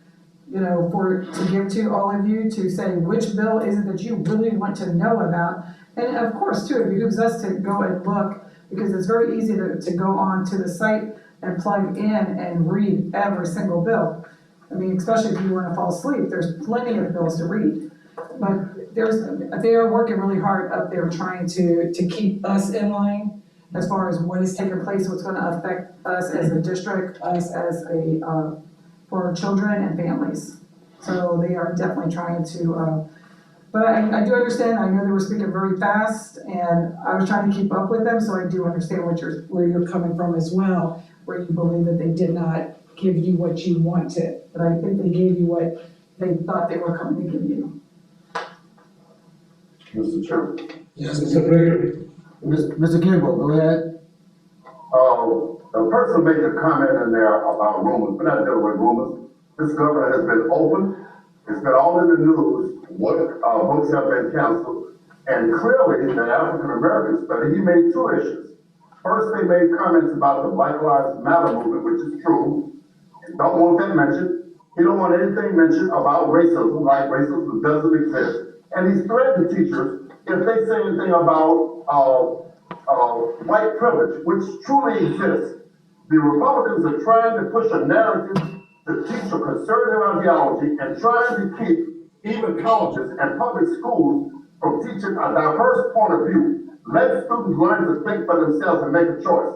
S9: to give to all of you to say which bill is it that you really want to know about. And of course, too, it behooves us to go and look, because it's very easy to go on to the site and plug in and read every single bill. I mean, especially if you want to fall asleep, there's plenty of bills to read. But they are working really hard up there trying to keep us in line as far as what is taking place, what's gonna affect us as a district, us as for children and families. So they are definitely trying to, but I do understand, I know they were speaking very fast, and I was trying to keep up with them, so I do understand where you're coming from as well, where you believe that they did not give you what you wanted, but I think they gave you what they thought they were coming to give you.
S12: Mr. Chairman.
S8: Yes, Mr. Gregory.
S1: Mr. Kimball, go ahead.
S12: The person made a comment in there about rumors. We're not dealing with rumors. This governor has been open. It's been all in the news, what books have been canceled. And clearly, the African American study, he made two issues. First, they made comments about the Black Lives Matter movement, which is true. Don't want that mentioned. He don't want anything mentioned about racism, like racism doesn't exist. And he's threatened teachers if they say anything about white privilege, which truly exists. The Republicans are trying to push a narrative to teach a conservative ideology and trying to keep even colleges and public schools from teaching a diverse point of view. Let students learn to think for themselves and make a choice.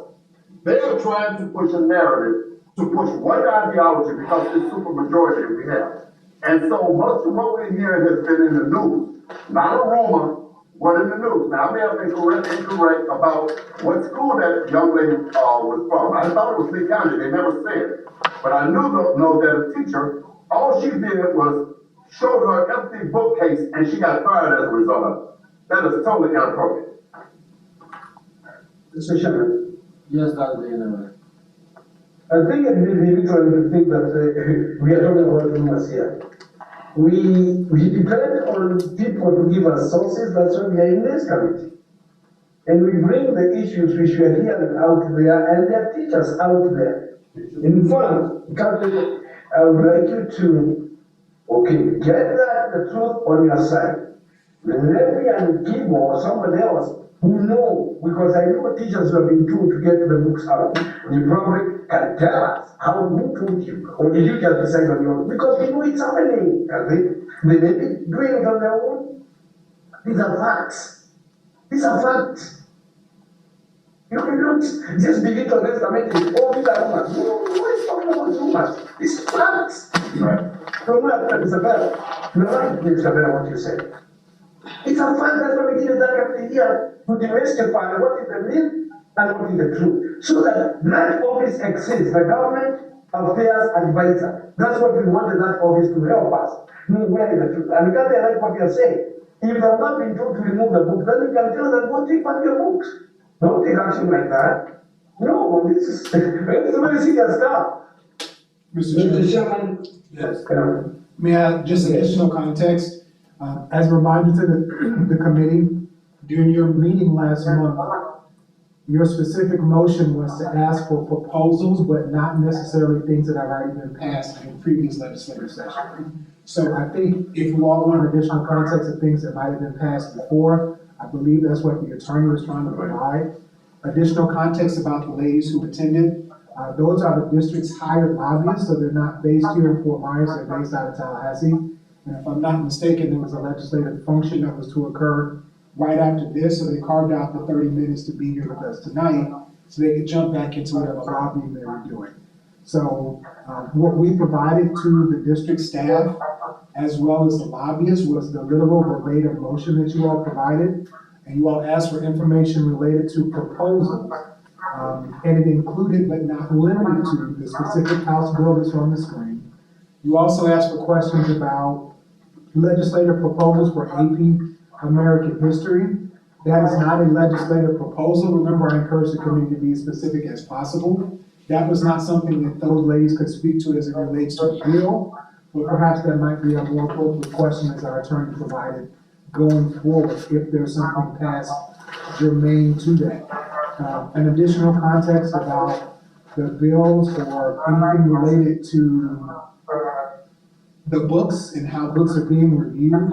S12: They are trying to push a narrative to push white ideology because it's supermajority we have. And so much of what we're hearing has been in the news, not a rumor, what in the news. Now, I may have been incorrect about what school that young lady was from. I thought it was Lee County, they never said. But I know that a teacher, all she did was showed her empty bookcase and she got fired as a result of it. That is totally inappropriate.
S2: Mr. Chairman.
S1: Yes, Dr. Dana.
S2: I think it will be literally to think that we are talking about rumors here. We depend on people to give us sources, that's why we are in this committee. And we bring the issues which we are hearing out there, and there are teachers out there. In fact, Captain, I would like you to, get the truth on your side. Let me and Gibo or someone else who know, because I know teachers who have been told to get the books out. You probably can tell us who told you, or did you just decide on your own? Because we know it's happening. They may be doing it on their own. These are facts. These are facts. You cannot just begin to underestimate it. Oh, these are rumors. No, what is talking about rumors? It's facts. Right. So, Mr. Bell, you're right, Mr. Bell, what you said. It's a fact, that's why we give it that every year to demystify what is the myth and what is the truth. So that office exists, the government affairs advisor. That's what we wanted that office to help us know where is the truth. And because they like what you're saying, if they have not been told to remove the book, then you can tell them, go take back your books. Don't take action like that. No, this is very serious stuff.
S13: Mr. Chairman.
S2: Yes.
S13: May I just additional context? As a reminder to the committee, during your meeting last month, your specific motion was to ask for proposals, but not necessarily things that have already been passed in previous legislative session. So I think if you all want additional context of things that might have been passed before, I believe that's what the attorney was trying to provide. Additional context about the ladies who attended. Those are the district's hired lobbyists, so they're not based here in Fort Myers, they're based out of Tallahassee. And if I'm not mistaken, there was a legislative function that was to occur right after this, so they carved out the 30 minutes to be here with us tonight, so they could jump back into whatever lobbying they were doing. So what we provided to the district staff, as well as the lobbyists, was the literal verbatim motion that you all provided, and you all asked for information related to proposals. And it included, but not limited to, the specific House bill that's on the screen. You also asked for questions about legislative proposals for AP American History. That is not a legislative proposal. Remember, I encourage the committee to be as specific as possible. That was not something that those ladies could speak to as it relates to the bill, but perhaps that might be a more appropriate question as our attorney provided going forward, if there's something past germane to that. An additional context about the bills or anything related to the books and how books are being reviewed.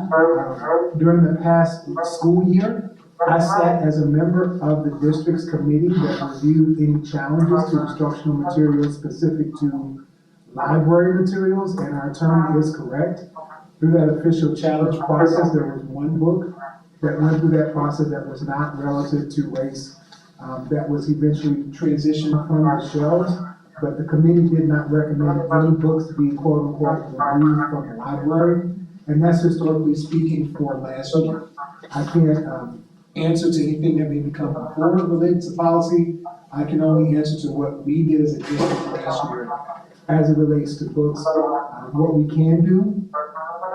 S13: During the past school year, I sat as a member of the district's committee that reviewed any challenges to instructional materials specific to library materials, and our attorney is correct. Through that official challenge process, there was one book that went through that process that was not relative to race, that was eventually transitioned from the shelves, but the committee did not recommend any books to be quote unquote removed from the library, and that's historically speaking for last year. I can't answer to anything that may become forward related to policy. I can only answer to what we did as a district last year as it relates to books. What we can do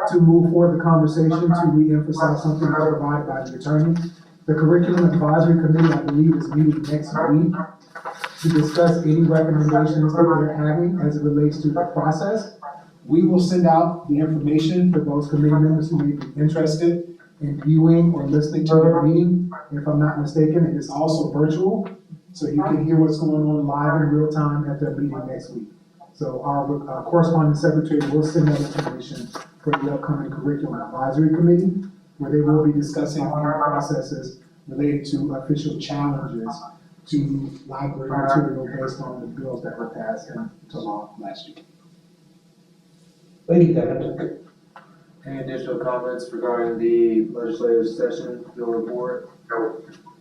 S13: to move forward the conversation, to re-emphasize something that's provided by the attorney. The Curriculum Advisory Committee, I believe, is meeting next week to discuss any recommendations that they're having as it relates to the process. We will send out the information for those committee members who may be interested in viewing or listening to the meeting. If I'm not mistaken, it is also virtual, so you can hear what's going on live in real time at their meeting next week. So our corresponding secretary will send that information for the upcoming Curriculum Advisory Committee, where they will be discussing any processes related to official challenges to library material based on the bills that were passed into law last year.
S1: Thank you, Kevin. Any additional comments regarding the legislative session bill report?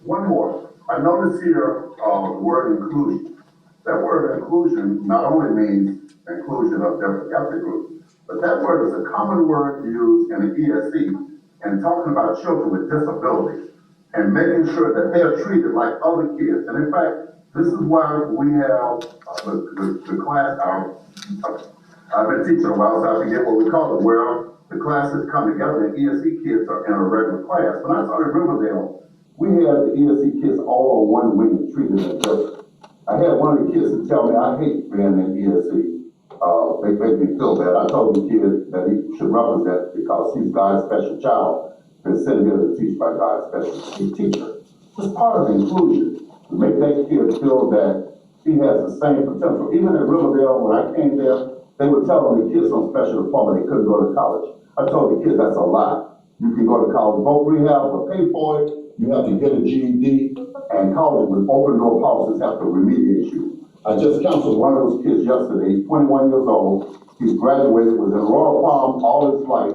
S12: One more. I noticed here, the word inclusion. That word inclusion not only means inclusion of different ethnic groups, but that word is a common word used in the ESC and talking about children with disabilities and making sure that they are treated like other kids. And in fact, this is why we have the class, I've been teaching a while, so I forget what we call it, where the classes come together and ESC kids are in a regular class. When I started Riverdale, we had the ESC kids all on one wing treated as different. I had one of the kids to tell me, I hate being in ESC. They made me feel bad. I told the kid that he should represent because he's God's special child and sent here to teach by God's special teacher. It's part of inclusion, to make that kid feel that he has the same potential. Even at Riverdale, when I came there, they were telling the kids on special diploma they couldn't go to college. I told the kids that's a lie. You can go to college, vote rehab, or pay for it. You have to get a GED, and colleges with open door policies have to remediate you. I just counseled one of those kids yesterday, 21 years old. He's graduated, was in Royal Palm all his life.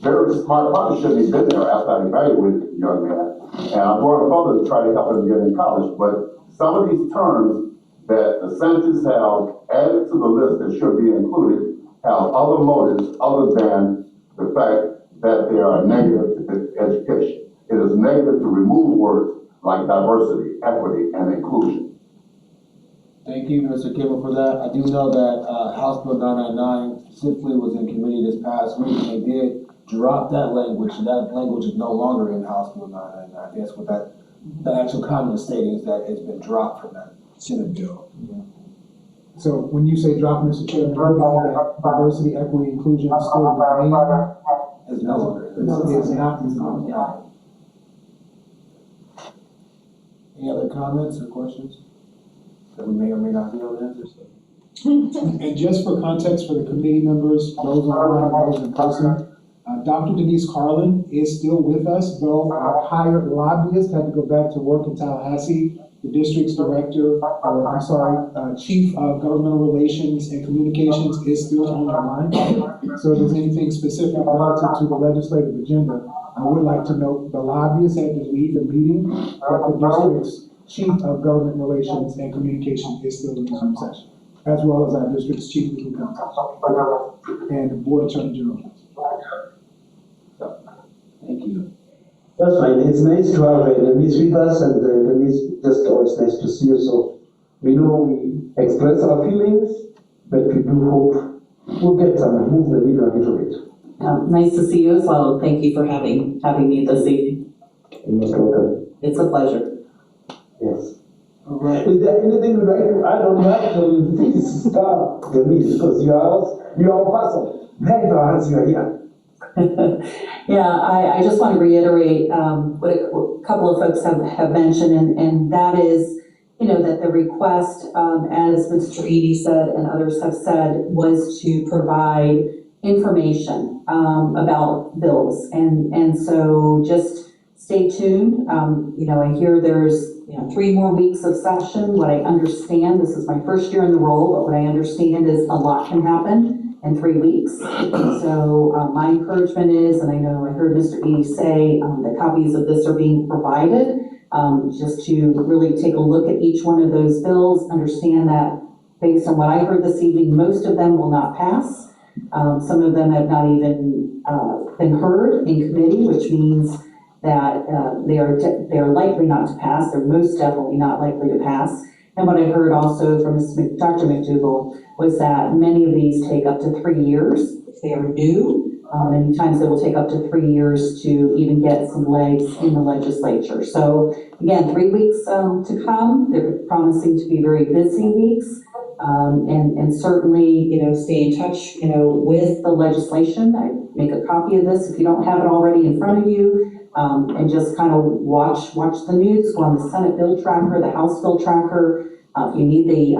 S12: Very smart, probably shouldn't have been there after I evaluated the young man. And I'm going further to try to help him get in college. But some of these terms that the scientists have added to the list that should be included have other motives other than the fact that they are negative to education. It is negative to remove words like diversity, equity, and inclusion.
S1: Thank you, Mr. Kimball, for that. I do know that House Bill 999 specifically was in committee this past week, and they did drop that language, and that language is no longer in House Bill 999. I guess what the actual comment is stating is that it's been dropped from that Senate bill. Yeah. So when you say drop, Mr. Chairman, you mean that diversity, equity, inclusion still remain? It's no longer. It's not. Any other comments or questions that we may or may not be able to answer? And just for context for the committee members, those online, those in person, Dr. Denise Carlin is still with us, though our hired lobbyist had to go back to work in Tallahassee. The district's director, Chief of Governmental Relations and Communications is still on the line. So if there's anything specific relative to the legislative agenda, I would like to note the lobbyist had to leave the meeting, but the district's Chief of Government Relations and Communications is still in the Zoom session, as well as our district's Chief Legal Counsel and Board Attorney General. Thank you.
S2: That's fine. It's nice to have Denise with us, and Denise, just always nice to see you. So we know we express our feelings, but we do hope we'll get move the needle a little bit.
S10: Nice to see you as well. Thank you for having me this evening.
S2: You're most welcome.
S10: It's a pleasure.
S2: Yes. All right. Is there anything you'd like to add on that? Please start the meeting because you are a person. Thank you, as you are here.
S10: Yeah, I just want to reiterate what a couple of folks have mentioned, and that is, you know, that the request, as Mr. Edie said and others have said, was to provide information about bills. And so just stay tuned. You know, I hear there's 3 more weeks of session. What I understand, this is my first year in the role, but what I understand is a lot can happen in 3 weeks. So my encouragement is, and I know I heard Mr. Edie say that copies of this are being provided, just to really take a look at each one of those bills, understand that based on what I heard this evening, most of them will not pass. Some of them have not even been heard in committee, which means that they are likely not to pass. They're most definitely not likely to pass. And what I heard also from Dr. McDougall was that many of these take up to 3 years if they are new. Many times it will take up to 3 years to even get some legs in the legislature. So again, 3 weeks to come. They're promising to be very busy weeks. And certainly, stay in touch, with the legislation. I make a copy of this if you don't have it already in front of you. And just kind of watch the news, go on the Senate bill tracker, the House bill tracker. If you need the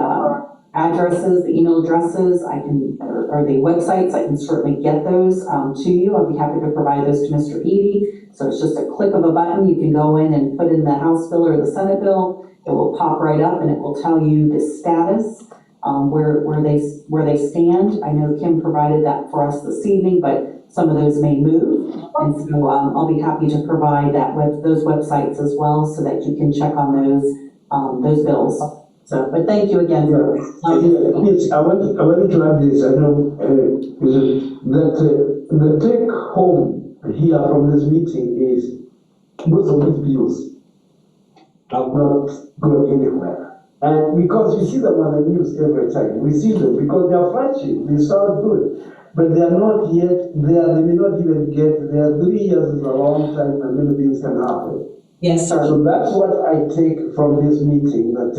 S10: addresses, the email addresses, or the websites, I can certainly get those to you. I'll be happy to provide those to Mr. Edie. So it's just a click of a button. You can go in and put in the House bill or the Senate bill. It will pop right up and it will tell you the status, where they stand. I know Kim provided that for us this evening, but some of those may move, and so I'll be happy to provide those websites as well, so that you can check on those bills. So, but thank you again.
S2: Yes, I wanted to add this. I know that the take home here from this meeting is most of these bills have not gone anywhere. And because we see them on the news every time, we see them because they are flashy, they sound good. But they are not yet there, they may not even get there. 3 years is a long time and many things can happen.
S10: Yes, sir.
S2: So that's what I take from this meeting, that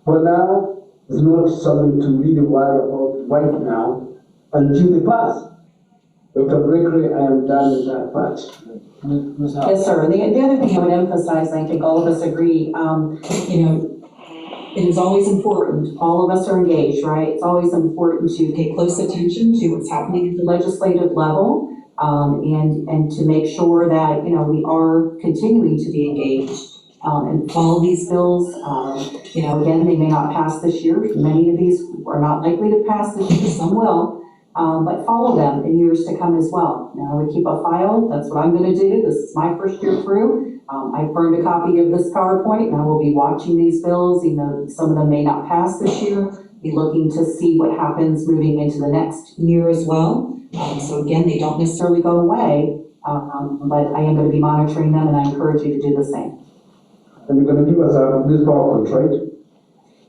S2: for now, it's not something to really worry about right now until they pass. Dr. Gregory, I am done with that part.
S10: Yes, sir. And the other thing I would emphasize, and I think all of us agree, it is always important, all of us are engaged, right? It's always important to pay close attention to what's happening at the legislative level, and to make sure that, we are continuing to be engaged, and follow these bills. Again, they may not pass this year. Many of these are not likely to pass this year, some will, but follow them in years to come as well. Now, I would keep a file. That's what I'm gonna do. This is my first year through. I burned a copy of this PowerPoint, and I will be watching these bills, even though some of them may not pass this year. Be looking to see what happens moving into the next year as well. So again, they don't necessarily go away, but I am going to be monitoring them, and I encourage you to do the same.
S2: And you're going to give us this PowerPoint, right?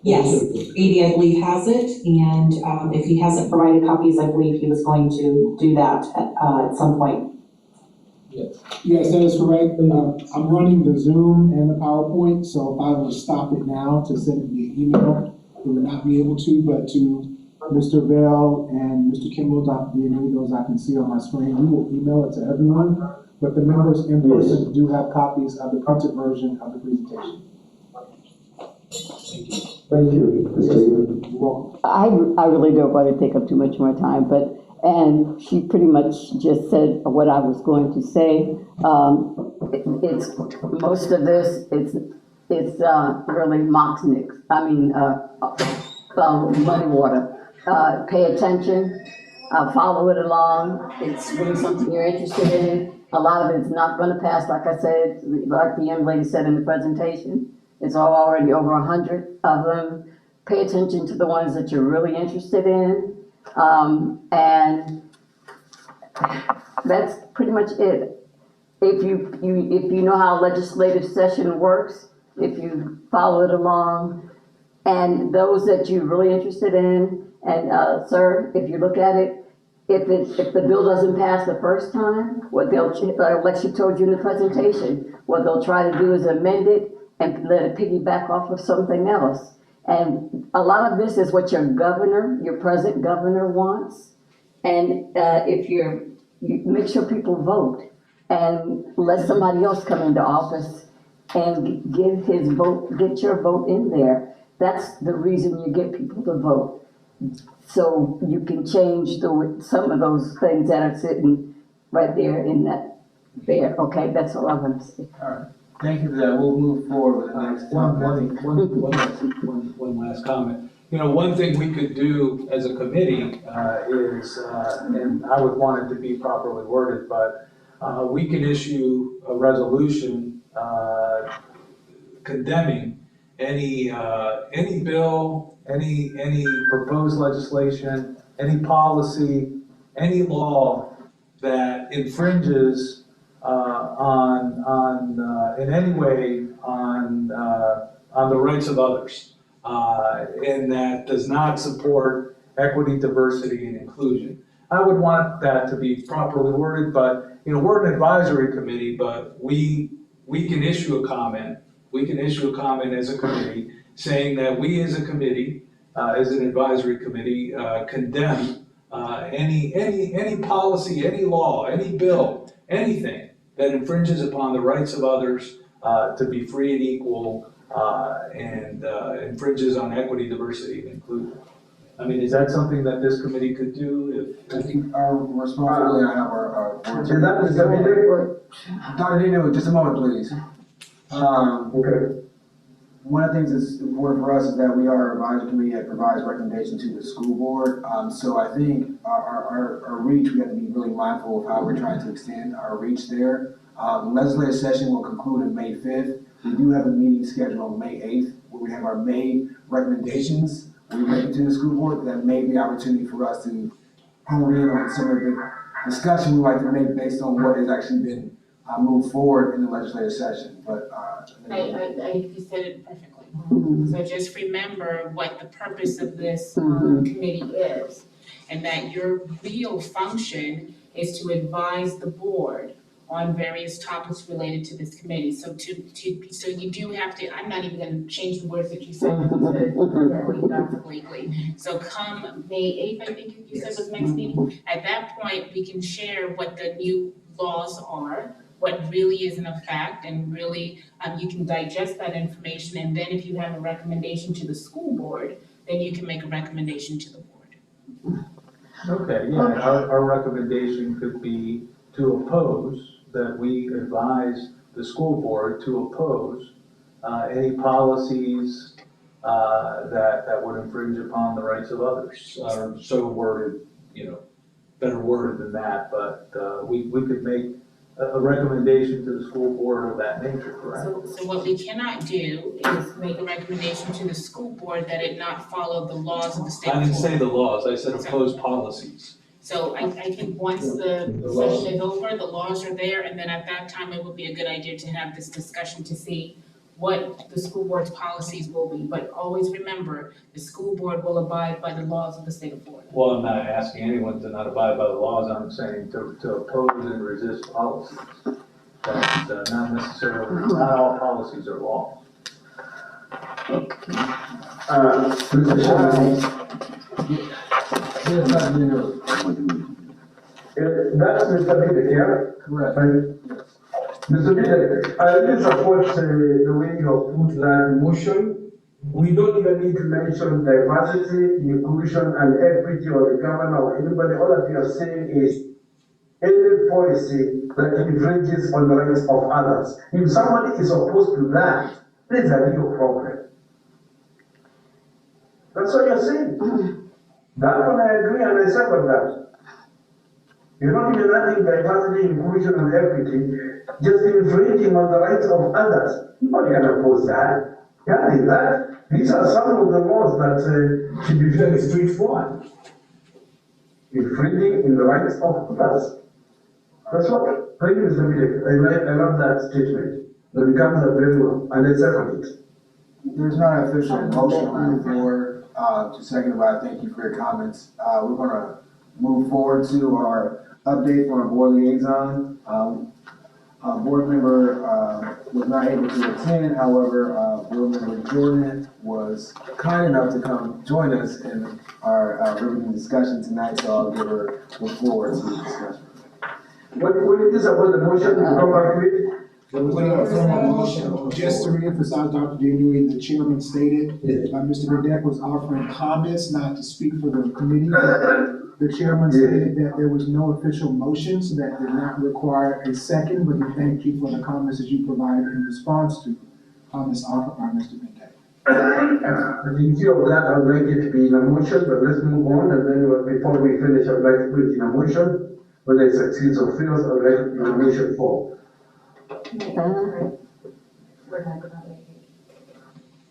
S10: Yes, Edie, I believe, has it, and if he hasn't provided copies, I believe he was going to do that at some point.
S13: Yes, that is correct. I'm running the Zoom and the PowerPoint, so if I were to stop it now to send it via email, it would not be able to, but to Mr. Bell and Mr. Kimball, Dr. Bienvenidos, I can see on my screen. We will email it to everyone, but the members in person do have copies of the printed version of the presentation.
S2: Thank you.
S13: You're welcome.
S14: I really don't want to take up too much more time, and she pretty much just said what I was going to say. It's most of this, it's really Moxnick. I mean, muddy water. Pay attention, follow it along. It's really something you're interested in. A lot of it's not going to pass, like I said, like the young lady said in the presentation. It's already over 100 of them. Pay attention to the ones that you're really interested in. And that's pretty much it. If you know how legislative session works, if you follow it along, and those that you're really interested in, and sir, if you look at it, if the bill doesn't pass the first time, what they'll, like she told you in the presentation, what they'll try to do is amend it and let it piggyback off of something else. And a lot of this is what your governor, your present governor wants. And if you make sure people vote and let somebody else come into office and give his vote, get your vote in there. That's the reason you get people to vote. So you can change some of those things that are sitting right there in that there. Okay, that's all I'm gonna say.
S1: Thank you for that. We'll move forward with the next topic.
S15: One last comment. You know, one thing we could do as a committee is, and I would want it to be properly worded, but we can issue a resolution condemning any bill, any proposed legislation, any policy, any law that infringes in any way on the rights of others, and that does not support equity, diversity, and inclusion. I would want that to be properly worded, but, you know, we're an advisory committee, but we can issue a comment. We can issue a comment as a committee saying that we as a committee, as an advisory committee, condemn any policy, any law, any bill, anything that infringes upon the rights of others to be free and equal, and infringes on equity, diversity, and inclusion. I mean, is that something that this committee could do?
S1: I think our responsibility, I have our board.
S2: Is that Mr. Bidek?
S1: Dr. Dino, just a moment, please.
S2: Okay.
S1: One of the things that's important for us is that we are an advisory committee that provides recommendations to the school board. So I think our reach, we have to be really mindful of how we're trying to extend our reach there. The legislative session will conclude on May 5th. We do have a meeting scheduled on May 8th where we have our May recommendations. We make it to the school board. That may be an opportunity for us to hone in on some of the discussion we like to make based on what has actually been moved forward in the legislative session. But
S11: you said it perfectly. So just remember what the purpose of this committee is, and that your real function is to advise the board on various topics related to this committee. So so you do have to, I'm not even gonna change the words that you said, Dr. Blakely. So come May 8th, I think you said was next meeting. At that point, we can share what the new laws are, what really is in effect, and really, you can digest that information, and then if you have a recommendation to the school board, then you can make a recommendation to the board.
S15: Okay, yeah, our recommendation could be to oppose, that we advise the school board to oppose any policies that would infringe upon the rights of others. So worded, you know, better worded than that, but we could make a recommendation to the school board of that nature, correct?
S11: So what we cannot do is make a recommendation to the school board that it not follow the laws of the state of
S15: I
S11: Florida.
S15: didn't say the laws, I said oppose policies.
S11: So I think once the session is over, the laws are there, and then at that time, it would be a good idea to have this discussion to see what the school board's policies will be. But always remember, the school board will abide by the laws of the state of Florida.
S15: Well, I'm not asking anyone to not abide by the laws, I'm saying to oppose and resist policies. That's not necessarily, not all policies are laws.
S2: Mr. Chairman.
S1: Yes, Dr. Dino.
S2: That's Mr. Bidek, yeah?
S1: Correct.
S2: Right. Mr. Bidek, I really support the way you have put that in motion. We don't even need to mention diversity, inclusion, and equity, or the governor, or anybody. All that you are saying is any policy that infringes on the rights of others. If somebody is opposed to that, there's a real problem. That's what you're saying. That one I agree, and I second that. You're not even adding diversity, inclusion, and equity, just infringing on the rights of others. Nobody can oppose that. Yeah, is that? These are some of the laws that should be very straightforward. Infringing in the rights of others. That's what. Thank you, Mr. Bidek. I love that statement. That becomes a very well, and I second it.
S1: There's not an official motion on the floor to second, but I thank you for your comments. We're gonna move forward to our update from our board liaison. board member, was not able to attend, however, board member Jordan was kind enough to come join us in our, revenue discussion tonight, so I'll give her the floor to the discussion.
S2: What it is about the motion you come back with?
S13: Putting a formal motion, just to reemphasize, Dr. Dewey, the chairman stated, Mr. Bedeck was offering comments, not to speak for the committee. The chairman stated that there was no official motion, so that did not require a second, but he thanked you for the comments that you provided in response to comments offered by Mr. Bedeck.
S2: In view of that, I would like it to be in a motion, but let's move on, and then before we finish, I would like to put it in a motion. Whether it succeeds or fails, I would like it in a motion form.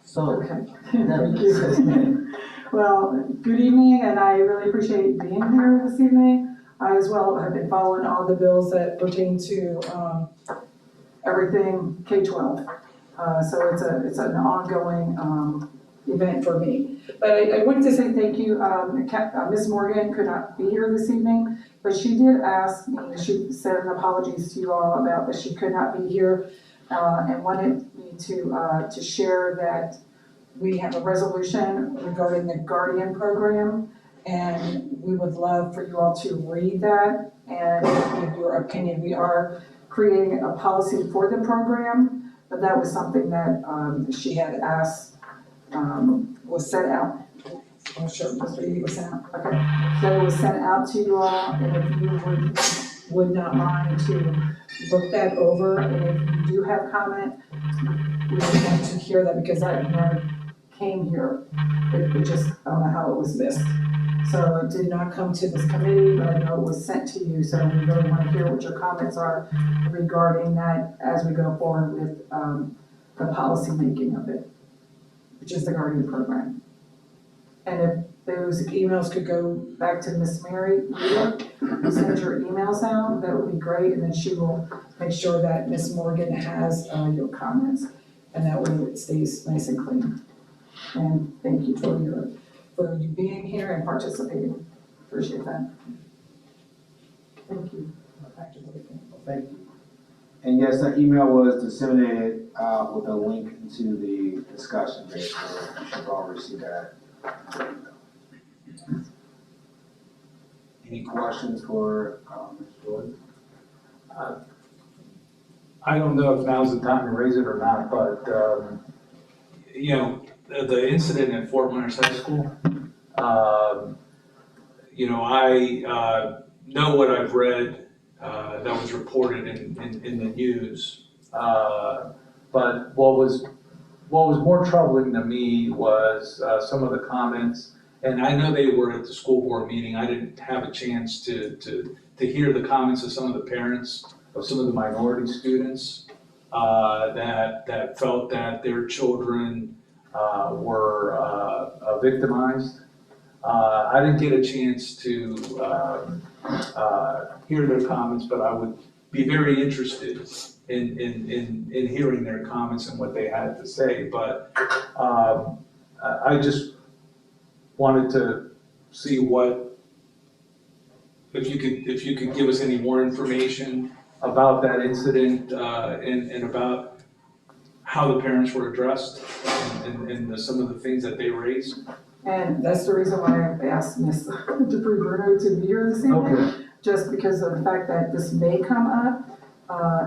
S1: So.
S9: Thank you. Well, good evening, and I really appreciate being here this evening. I as well have been following all the bills that pertain to, everything K-12. So it's an ongoing, event for me. But I wanted to say thank you, Ms. Morgan could not be here this evening, but she did ask me, she said an apologies to you all about that she could not be here, and wanted me to share that we have a resolution regarding the Guardian program, and we would love for you all to read that and give your opinion. We are creating a policy for the program, but that was something that, she had asked, was sent out. I'm sure Mr. Edie was sent out, okay. So it was sent out to you all, and if you would not mind to look that over, and if you do have comment, we would want to hear that, because I never came here. It just, I don't know how it was missed. So it did not come to this committee, but I know it was sent to you, so we really want to hear what your comments are regarding that as we go forward with, the policy making of it, which is the Guardian program. And if those emails could go back to Miss Mary Rita, who sent your emails out, that would be great, and then she will make sure that Miss Morgan has, your comments, and that way it stays nice and clean. And thank you for you being here and participating. Appreciate that. Thank you.
S1: Thank you. And yes, that email was disseminated, with a link to the discussion page, so you should all receive that. Any questions for, Mr. Jordan?
S15: I don't know if now's the time to raise it or not, but, you know, the incident at Fort Myers High School, you know, I know what I've read that was reported in the news. But what was more troubling to me was some of the comments, and I know they were at the school board meeting. I didn't have a chance to hear the comments of some of the parents of some of the minority students that felt that their children were victimized. I didn't get a chance to hear their comments, but I would be very interested in hearing their comments and what they had to say. But I just wanted to see if you could give us any more information about that incident and about how the parents were addressed and some of the things that they raised.
S9: And that's the reason why I asked Ms. Dupree Bruno to be here this evening, just because of the fact that this may come up.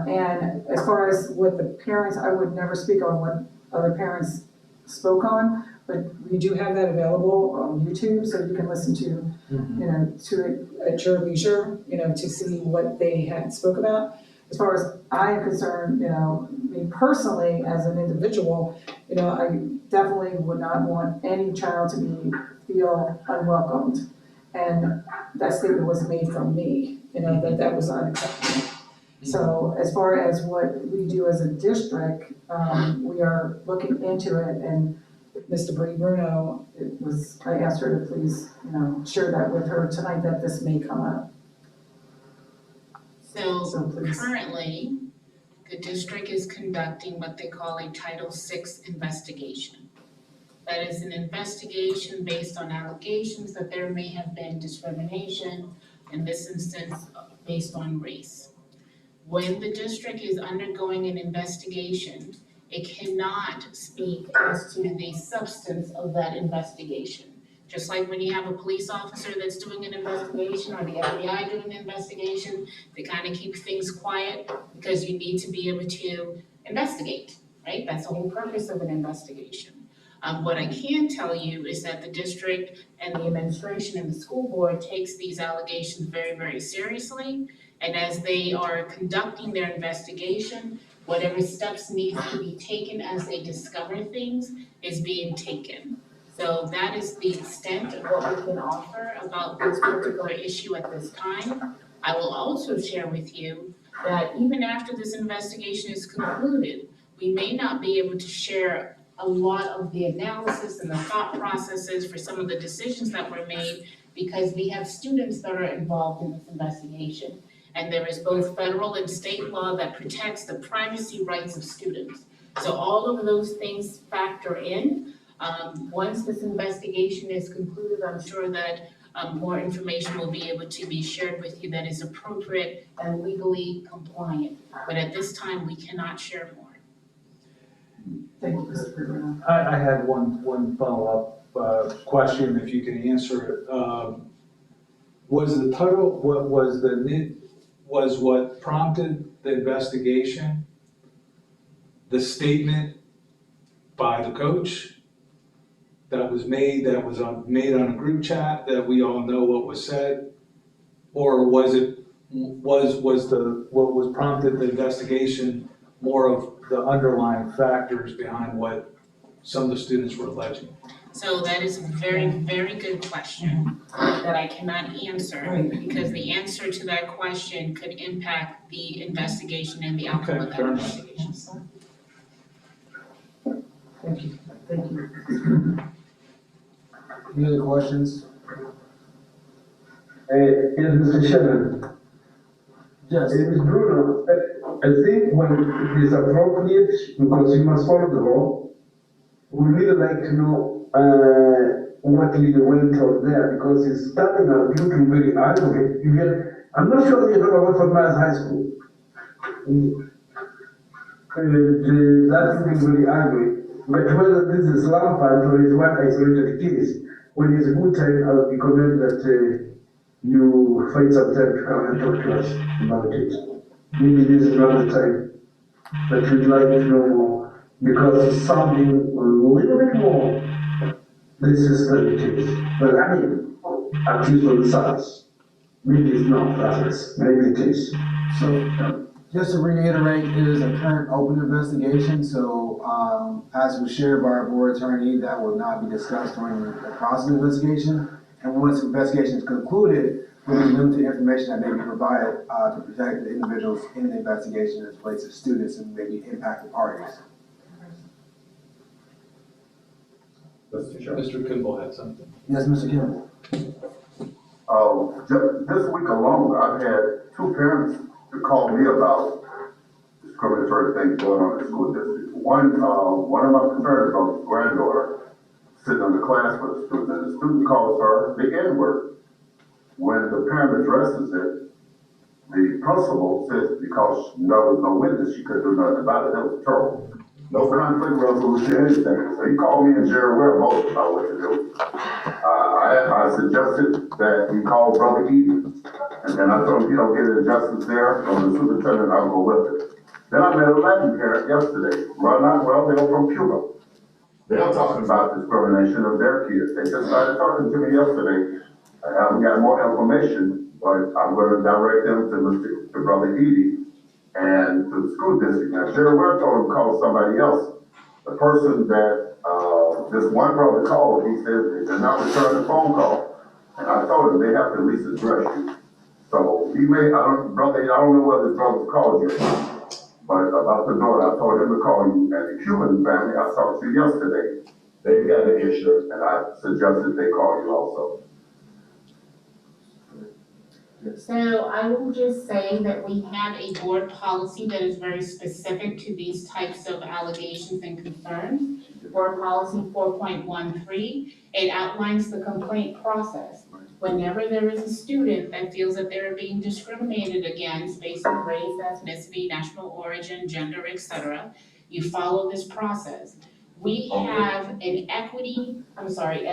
S9: And as far as what the parents, I would never speak on what other parents spoke on, but we do have that available on YouTube, so you can listen to, you know, to it at your leisure, you know, to see what they had spoke about. As far as I am concerned, you know, me personally, as an individual, you know, I definitely would not want any child to feel unwelcomed. And that statement was made from me, you know, that was unacceptable. So as far as what we do as a district, we are looking into it, and Mr. Bree Bruno, I asked her to please, you know, share that with her tonight, that this may come up.
S11: So currently, the district is conducting what they call a Title VI investigation. That is an investigation based on allegations that there may have been discrimination, in this instance, based on race. When the district is undergoing an investigation, it cannot speak as to the substance of that investigation. Just like when you have a police officer that's doing an investigation or the FBI doing an investigation, they kind of keep things quiet because you need to be able to investigate, right? That's the whole purpose of an investigation. What I can tell you is that the district and the administration and the school board takes these allegations very, very seriously. And as they are conducting their investigation, whatever steps need to be taken as they discover things is being taken. So that is the extent of what we can offer about this particular issue at this time. I will also share with you that even after this investigation is concluded, we may not be able to share a lot of the analysis and the thought processes for some of the decisions that were made because we have students that are involved in this investigation. And there is both federal and state law that protects the privacy rights of students. So all of those things factor in. Once this investigation is concluded, I'm sure that more information will be able to be shared with you that is appropriate and legally compliant. But at this time, we cannot share more.
S9: Thank you, Mr. Bruno.
S15: I had one follow-up question, if you can answer it. Was the total, was what prompted the investigation the statement by the coach that was made on a group chat that we all know what was said? Or was what was prompted the investigation more of the underlying factors behind what some of the students were alleging?
S11: So that is a very, very good question that I cannot answer because the answer to that question could impact the investigation and the outcome of that investigation.
S9: Thank you, thank you.
S1: Any other questions?
S2: Yes, Mr. Chairman.
S1: Yes.
S2: Ms. Bruno, I think when it is appropriate, because you must follow the law, we really like to know what really went on there, because it's starting out looking very ugly. I'm not sure that you're talking about Fort Myers High School. That's looking very ugly. But whether this is rampant or is one isolated case, when it's a good time, I would recommend that you find some time to come and talk to us about it. Maybe this is not the time, but we'd like to know more, because it's sounding a little bit more racist than it is. But I mean, at least on the surface. Maybe it's not racist, maybe it is.
S1: So, just to reiterate, it is a current open investigation, so, as was shared by our board attorney, that will not be discussed during the process of investigation. And once the investigation is concluded, there will be limited information that may be provided, to protect the individuals in the investigation as relates to students and maybe impacted parties.
S15: Mr. Kimball had something.
S1: Yes, Mr. Kimball.
S12: This week alone, I've had two parents to call me about discriminatory things going on in the school district. One of my concerns about his granddaughter sitting in the class with a student, and the student calls her the N-word. When the parent addresses it, the principal says because there was no witness, she couldn't do nothing about it. That was terrible. No conflict resolution, anything. So he called me and Jerry Ware both about what to do. I suggested that he call Brother Eden. And then I told him, if you don't get an adjustment there from the superintendent, I'll go with it. Then I met a Latin parent yesterday. Well, they were from Cuba. They're talking about discrimination of their kids. They just started talking to me yesterday. I haven't got more information, but I'm going to direct them to Brother Edie and to the school district. Now, Jerry Ware told him to call somebody else. The person that this one brother called, he said they did not return the phone call. And I told him they have to at least address you. So he may, I don't know whether his brother called you, but about the daughter, I told him to call you. And the Cuban family I talked to yesterday, they've got an issue, and I suggested they call you also.
S11: So I will just say that we have a board policy that is very specific to these types of allegations and concerns. Board policy 4.13, it outlines the complaint process. whenever there is a student that feels that they're being discriminated against based on race, ethnicity, national origin, gender, etc., you follow this process. We have a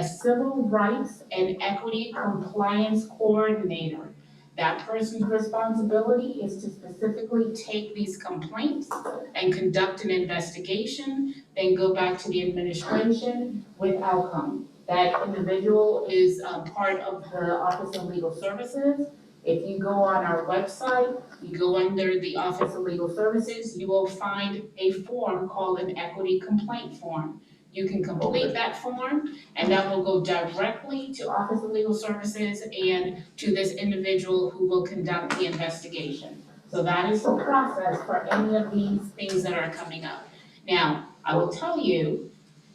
S11: civil rights and equity compliance coordinator. That person's responsibility is to specifically take these complaints and conduct an investigation, then go back to the administration with outcome. That individual is part of the Office of Legal Services. If you go on our website, you go under the Office of Legal Services, you will find a form called an equity complaint form. You can complete that form, and that will go directly to Office of Legal Services and to this individual who will conduct the investigation. So that is the process for any of these things that are coming up. Now, I will tell you,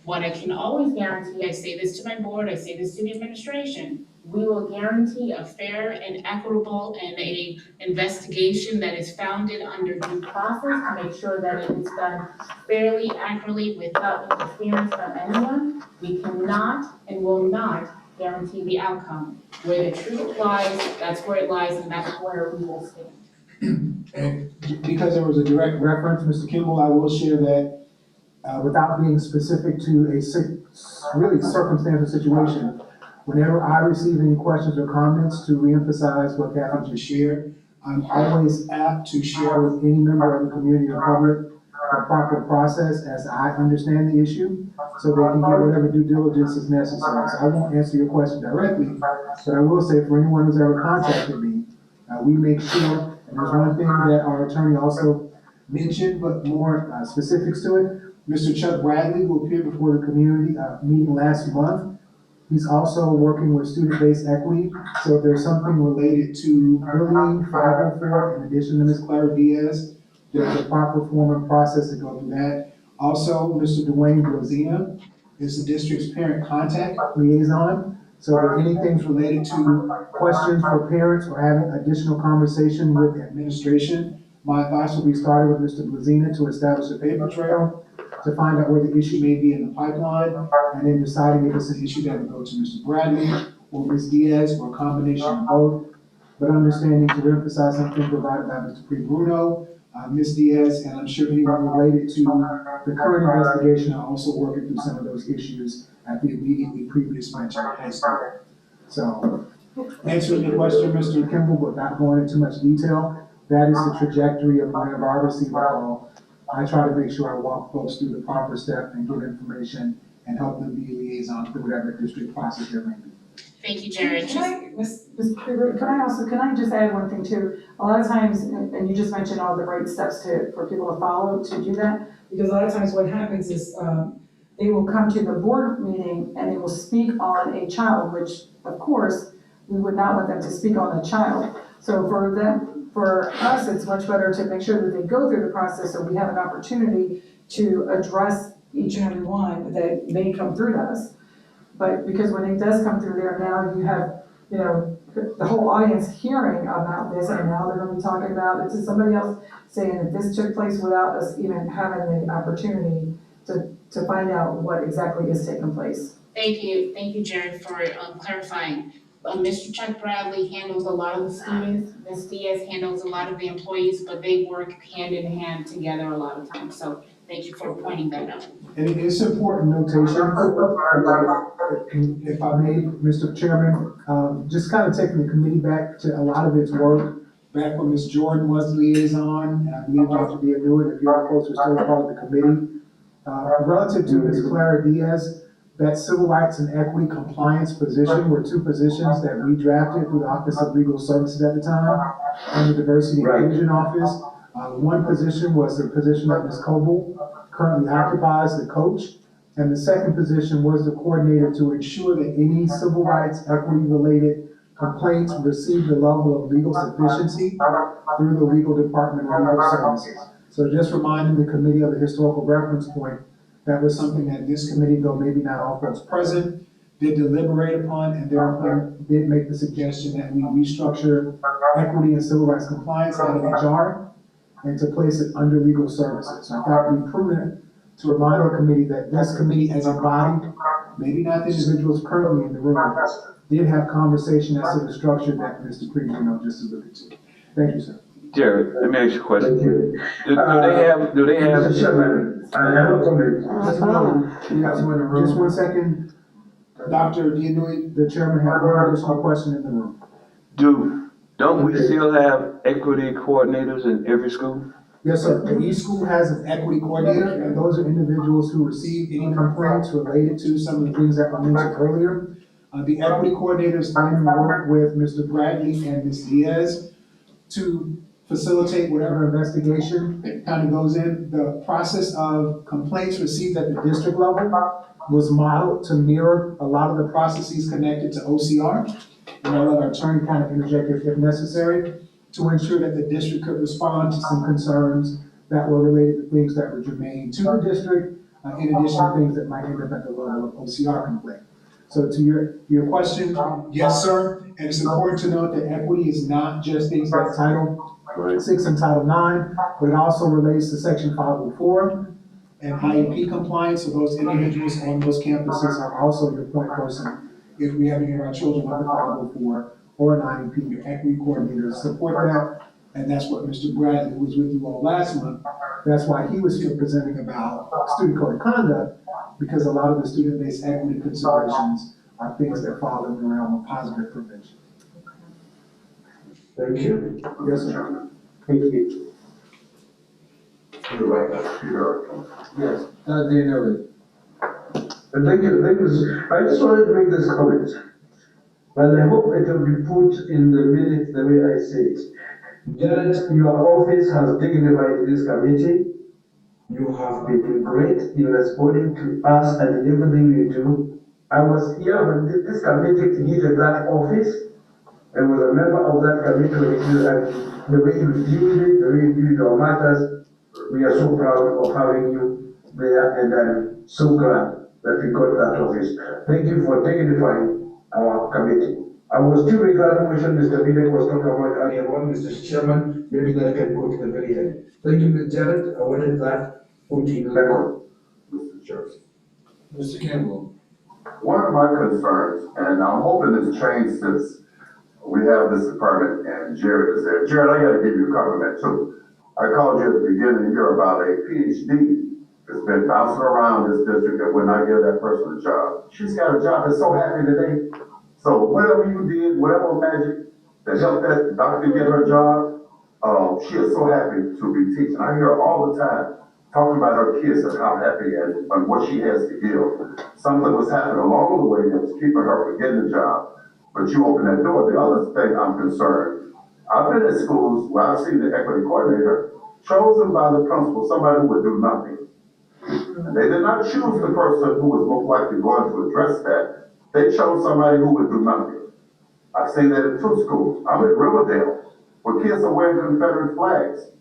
S11: what I can always guarantee, I say this to my board, I say this to the administration, we will guarantee a fair and equitable and a investigation that is founded under due process to make sure that it is done fairly, accurately, without interference from anyone. We cannot and will not guarantee the outcome. Where the truth lies, that's where it lies, and that's where we will stand.
S13: And because there was a direct reference, Mr. Kimball, I will share that, without being specific to a really circumstantial situation, whenever I receive any questions or comments, to reemphasize what Kathy just shared, I'm always apt to share with any member of the community or public the proper process as I understand the issue, so they can get whatever due diligence is necessary. So I won't answer your question directly, but I will say for anyone who's ever contacted me, we make sure, and there's one thing that our attorney also mentioned, but more specifics to it. Mr. Chuck Bradley, who appeared before the community meeting last month, he's also working with student-based equity. So if there's something related to bullying, 504, in addition to Ms. Clara Diaz, there's a proper form and process to go through that. Also, Mr. Dwayne Brozina is the district's parent contact liaison. So if anything's related to questions for parents or having additional conversation with administration, my advice will be started with Mr. Brozina to establish a paper trail to find out where the issue may be in the pipeline, and then deciding if it's an issue that would go to Mr. Bradley or Ms. Diaz, or a combination of both. But understanding, to emphasize something provided by Mr. Pre Bruno, Ms. Diaz, and I'm sure anyone related to the current investigation are also working through some of those issues at the immediately previous mentioned high school. So, answering your question, Mr. Kimball, but not going into much detail, that is the trajectory of whenever I receive a call. I try to make sure I walk folks through the proper step and give information and help them be liaison through whatever district process there may be.
S11: Thank you, Jared.
S9: Ms. Krueger, can I just add one thing too? A lot of times, and you just mentioned all the right steps for people to follow to do that, because a lot of times what happens is, they will come to the board meeting and they will speak on a child, which of course, we would not want them to speak on a child. So for us, it's much better to make sure that they go through the process so we have an opportunity to address each and every one that may come through to us. But because when it does come through there, now you have, the whole audience hearing about this, and now they're gonna be talking about it to somebody else, saying that this took place without us even having the opportunity to find out what exactly is taking place.
S11: Thank you, Jared, for clarifying. Mr. Chuck Bradley handles a lot of the students, Ms. Diaz handles a lot of the employees, but they work hand in hand together a lot of times, so thank you for pointing that out.
S13: And it's important notation, if I may, Mr. Chairman, just kind of taking the committee back to a lot of its work, back when Ms. Jordan was liaison, and I believe Dr. Dianuit, if your folks were still part of the committee. Relative to Ms. Clara Diaz, that civil rights and equity compliance position were two positions that we drafted through the Office of Legal Services at the time, and the Diversity and Inclusion Office. One position was the position that Ms. Coble currently occupies, the coach, and the second position was the coordinator to ensure that any civil rights, equity-related complaints receive the level of legal sufficiency through the legal department of legal services. So just reminding the committee of the historical reference point, that was something that this committee, though maybe not all folks present, did deliberate upon, and therefore did make the suggestion that we restructure equity and civil rights compliance out of HR and to place it under legal services. So I thought it would be prudent to remind the committee that this committee as a body, maybe not the individuals currently in the room, did have conversation as to the structure that Mr. Prebrino just alluded to. Thank you, sir.
S16: Jared, let me ask you a question.
S2: Thank you.
S16: Do they have,
S2: Mr. Chairman, I have a comment.
S1: Just one, you got someone in the room.
S13: Just one second. Dr. Dianui, the chairman, had one additional question in the room.
S16: don't we still have equity coordinators in every school?
S13: Yes, sir. Each school has an equity coordinator, and those are individuals who receive any complaints related to some of the things that were mentioned earlier. The equity coordinators then work with Mr. Bradley and Ms. Diaz to facilitate whatever investigation kind of goes in. The process of complaints received at the district level was modeled to mirror a lot of the processes connected to OCR. And I'll let our attorney kind of interject if necessary, to ensure that the district could respond to some concerns that were related to things that were germane to the district, in addition to things that might end up at the level of OCR complaint. So to your question, yes, sir, and it's important to note that equity is not just things like Title 6 and Title 9, but it also relates to Section 504 and IEP compliance, so those individuals on those campuses are also your point person. If we have any of our children under 504 or an IEP, your equity coordinators support that, and that's what Mr. Bradley, who was with you all last month, that's why he was here presenting about student code of conduct, because a lot of the student-based equity considerations are things that fall in the realm of positive prevention.
S2: Thank you.
S13: Yes, sir.
S2: Thank you.
S1: Yes, Dianui.
S2: Thank you, sir. I just wanted to make this comment, and I hope it will be put in the minutes the way I say it. Jared, your office has dignified this committee. You have been great in responding to us and in everything you do. I was here when this committee needed that office. I was a member of that committee when it did, and the way you deal with it, the way you deal with our matters, we are so proud of having you there, and I'm so glad that we got that office. Thank you for dignifying our committee. I was still with that motion Mr. Bidek was talking about earlier on, Mr. Chairman, maybe that can go to the very end. Thank you, Ms. Jared, I wanted that put in record.
S12: Mr. Chair.
S1: Mr. Campbell.
S12: One of my concerns, and I'm hoping this changed since we have this department and Jared is there. Jared, I gotta give you a compliment too. I called you at the beginning of the year about a PhD that's been bouncing around this district and when I give that person a job. She's got a job, that's so happy today. So whatever you did, whatever magic that helped that doctor get her job, she is so happy to be teaching. I hear her all the time talking about her kids and how happy and what she has to give. Something was happening along the way that was keeping her from getting the job, but you opened that door. The other thing I'm concerned, I've been at schools where I've seen the equity coordinator chosen by the principal, somebody who would do nothing. And they did not choose the person who was most likely going to address that. They chose somebody who would do nothing. I've seen that in 2 schools. I'm at Riverdale, where kids are wearing Confederate flags.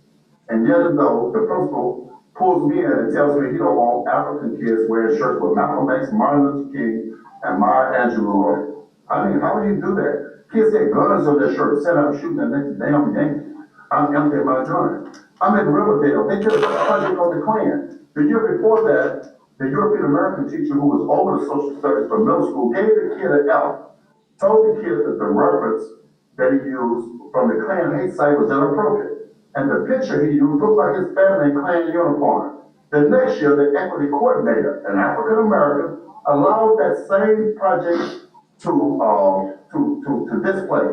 S12: And yet though the principal pulls me in and tells me he don't want African kids wearing shirts with Malcolm X, Martin Luther King, and Maya Angelou. I mean, how do you do that? Kids had guns on their shirts, set up shooting the next damn Yankee. I'm emptying my gun. I'm in Riverdale. They took a project on the Klan. The year before that, the European American teacher who was over the social studies for middle school gave the kid an F, told the kid that the reference that he used from the Klan hate site was inappropriate. And the picture he used looked like his family in Klan uniform. The next year, the equity coordinator, an African American, allowed that same project to display.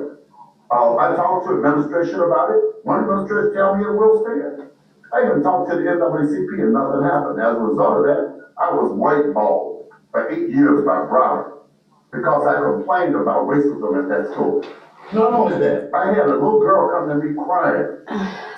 S12: I talked to administration about it. One administrator told me it will stand. I even talked to the NAACP and nothing happened. As a result of that, I was whiteballed for 8 years by Broward because I complained about racism at that school. Not only that, I had a little girl come to me crying,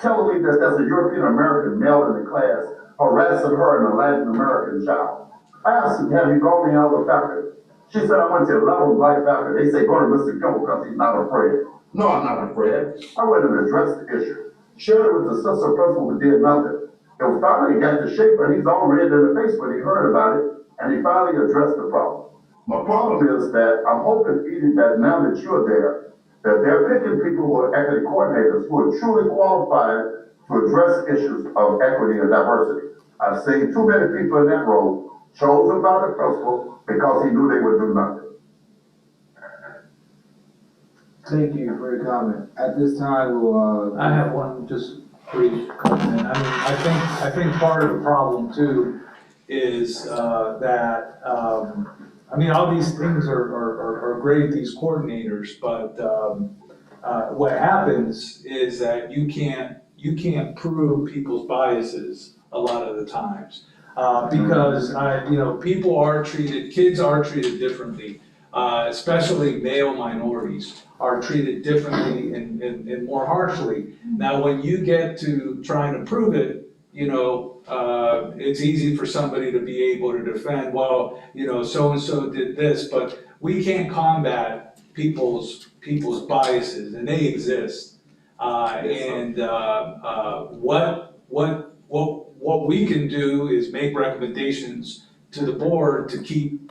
S12: telling me that there's a European American male in the class harassing her and a Latin American child. I asked her, have you gone to the other faculty? She said, I went to 11 black faculty. They say, go to Mr. Kimball because he's not afraid. No, I'm not afraid. I went and addressed the issue. Shared it with the assistant principal who did nothing. It was finally got to Schaefer, and he's all red in the face when he heard about it, and he finally addressed the problem. My problem is that I'm hoping, Edie, that now that you're there, that they're picking people who are equity coordinators who are truly qualified to address issues of equity and diversity. I've seen too many people in that role chosen by the principal because he knew they would do nothing.
S1: Thank you for your comment. At this time, we'll,
S15: I have one just brief comment. I think part of the problem too is that, all these things are great, these coordinators, but what happens is that you can't prove people's biases a lot of the times. Because people are treated, kids are treated differently, especially male minorities are treated differently and more harshly. Now, when you get to trying to prove it, it's easy for somebody to be able to defend, well, so-and-so did this, but we can't combat people's biases, and they exist. What we can do is make recommendations to the board to keep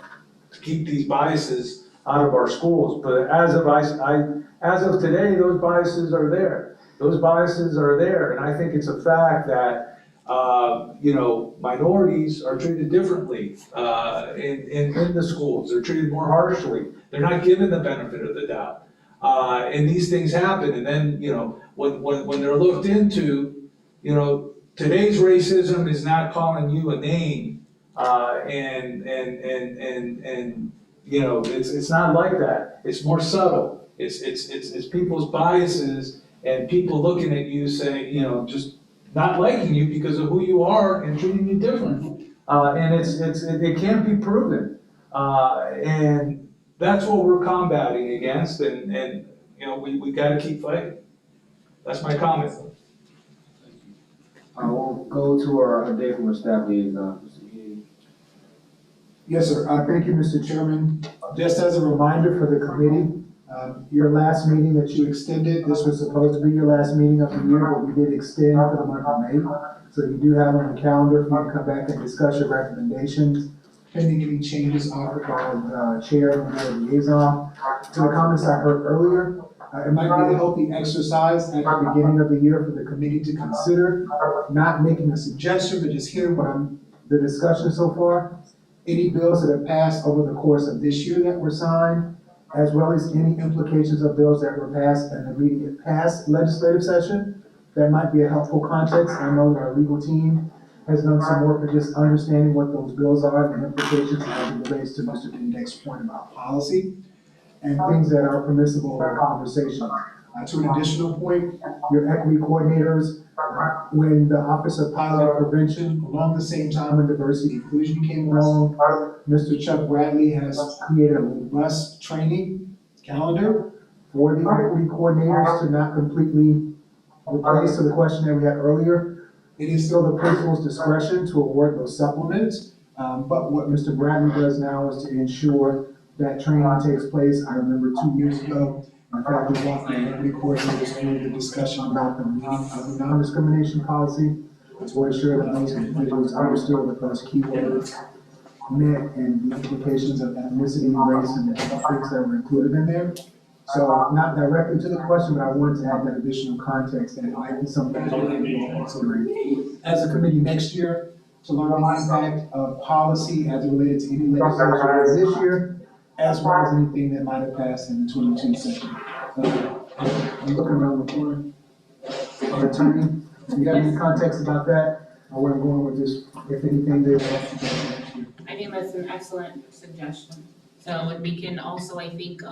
S15: these biases out of our schools. But as of today, those biases are there. Those biases are there, and I think it's a fact that minorities are treated differently in the schools. They're treated more harshly. They're not given the benefit of the doubt. And these things happen, and then when they're looked into, today's racism is not calling you a name, it's not like that. It's more subtle. It's people's biases and people looking at you saying, just not liking you because of who you are and treating you differently. And it can't be proven. And that's what we're combating against, and we gotta keep fighting. That's my comment.
S1: we'll go to our day from our staff liaison, Mr. King.
S13: Yes, sir. Thank you, Mr. Chairman. Just as a reminder for the committee, your last meeting that you extended, this was supposed to be your last meeting of the year, but we did extend for the month of May. So you do have on the calendar for you to come back and discuss your recommendations, pending any changes offered by the chair and the liaison. To the comments I heard earlier, it might be a healthy exercise at the beginning of the year for the committee to consider, not making a suggestion, but just hearing the discussion so far. Any bills that have passed over the course of this year that were signed, as well as any implications of bills that were passed in the immediate past legislative session, that might be a helpful context. I know that our legal team has done some work of just understanding what those bills are and the implications as it relates to Mr. Dudek's point about policy and things that are permissible in conversation. To an additional point, your equity coordinators, when the Office of Positive Prevention, along the same time when diversity and inclusion came along, Mr. Chuck Bradley has created a robust training calendar for the equity coordinators to not completely replace, to the question that we had earlier. It is still the principal's discretion to award those supplements, but what Mr. Bradley does now is to ensure that training takes place. I remember 2 years ago, in fact, we walked the equity coordinators through the discussion about the meaning of the non-discrimination policy to ensure that those individuals understood what those keywords meant and the implications of ethnicity, race, and the things that were included in there. So not directly to the question, but I wanted to add that additional context that it might be something that we're considering as a committee next year to learn the impact of policy as it related to any legislation this year, as well as anything that might have passed in the 22 session. I'm looking around the corner. Our attorney, do you have any context about that, or where I'm going with this, if anything, they want to do next year?
S11: I think that's an excellent suggestion. So we can also, I think,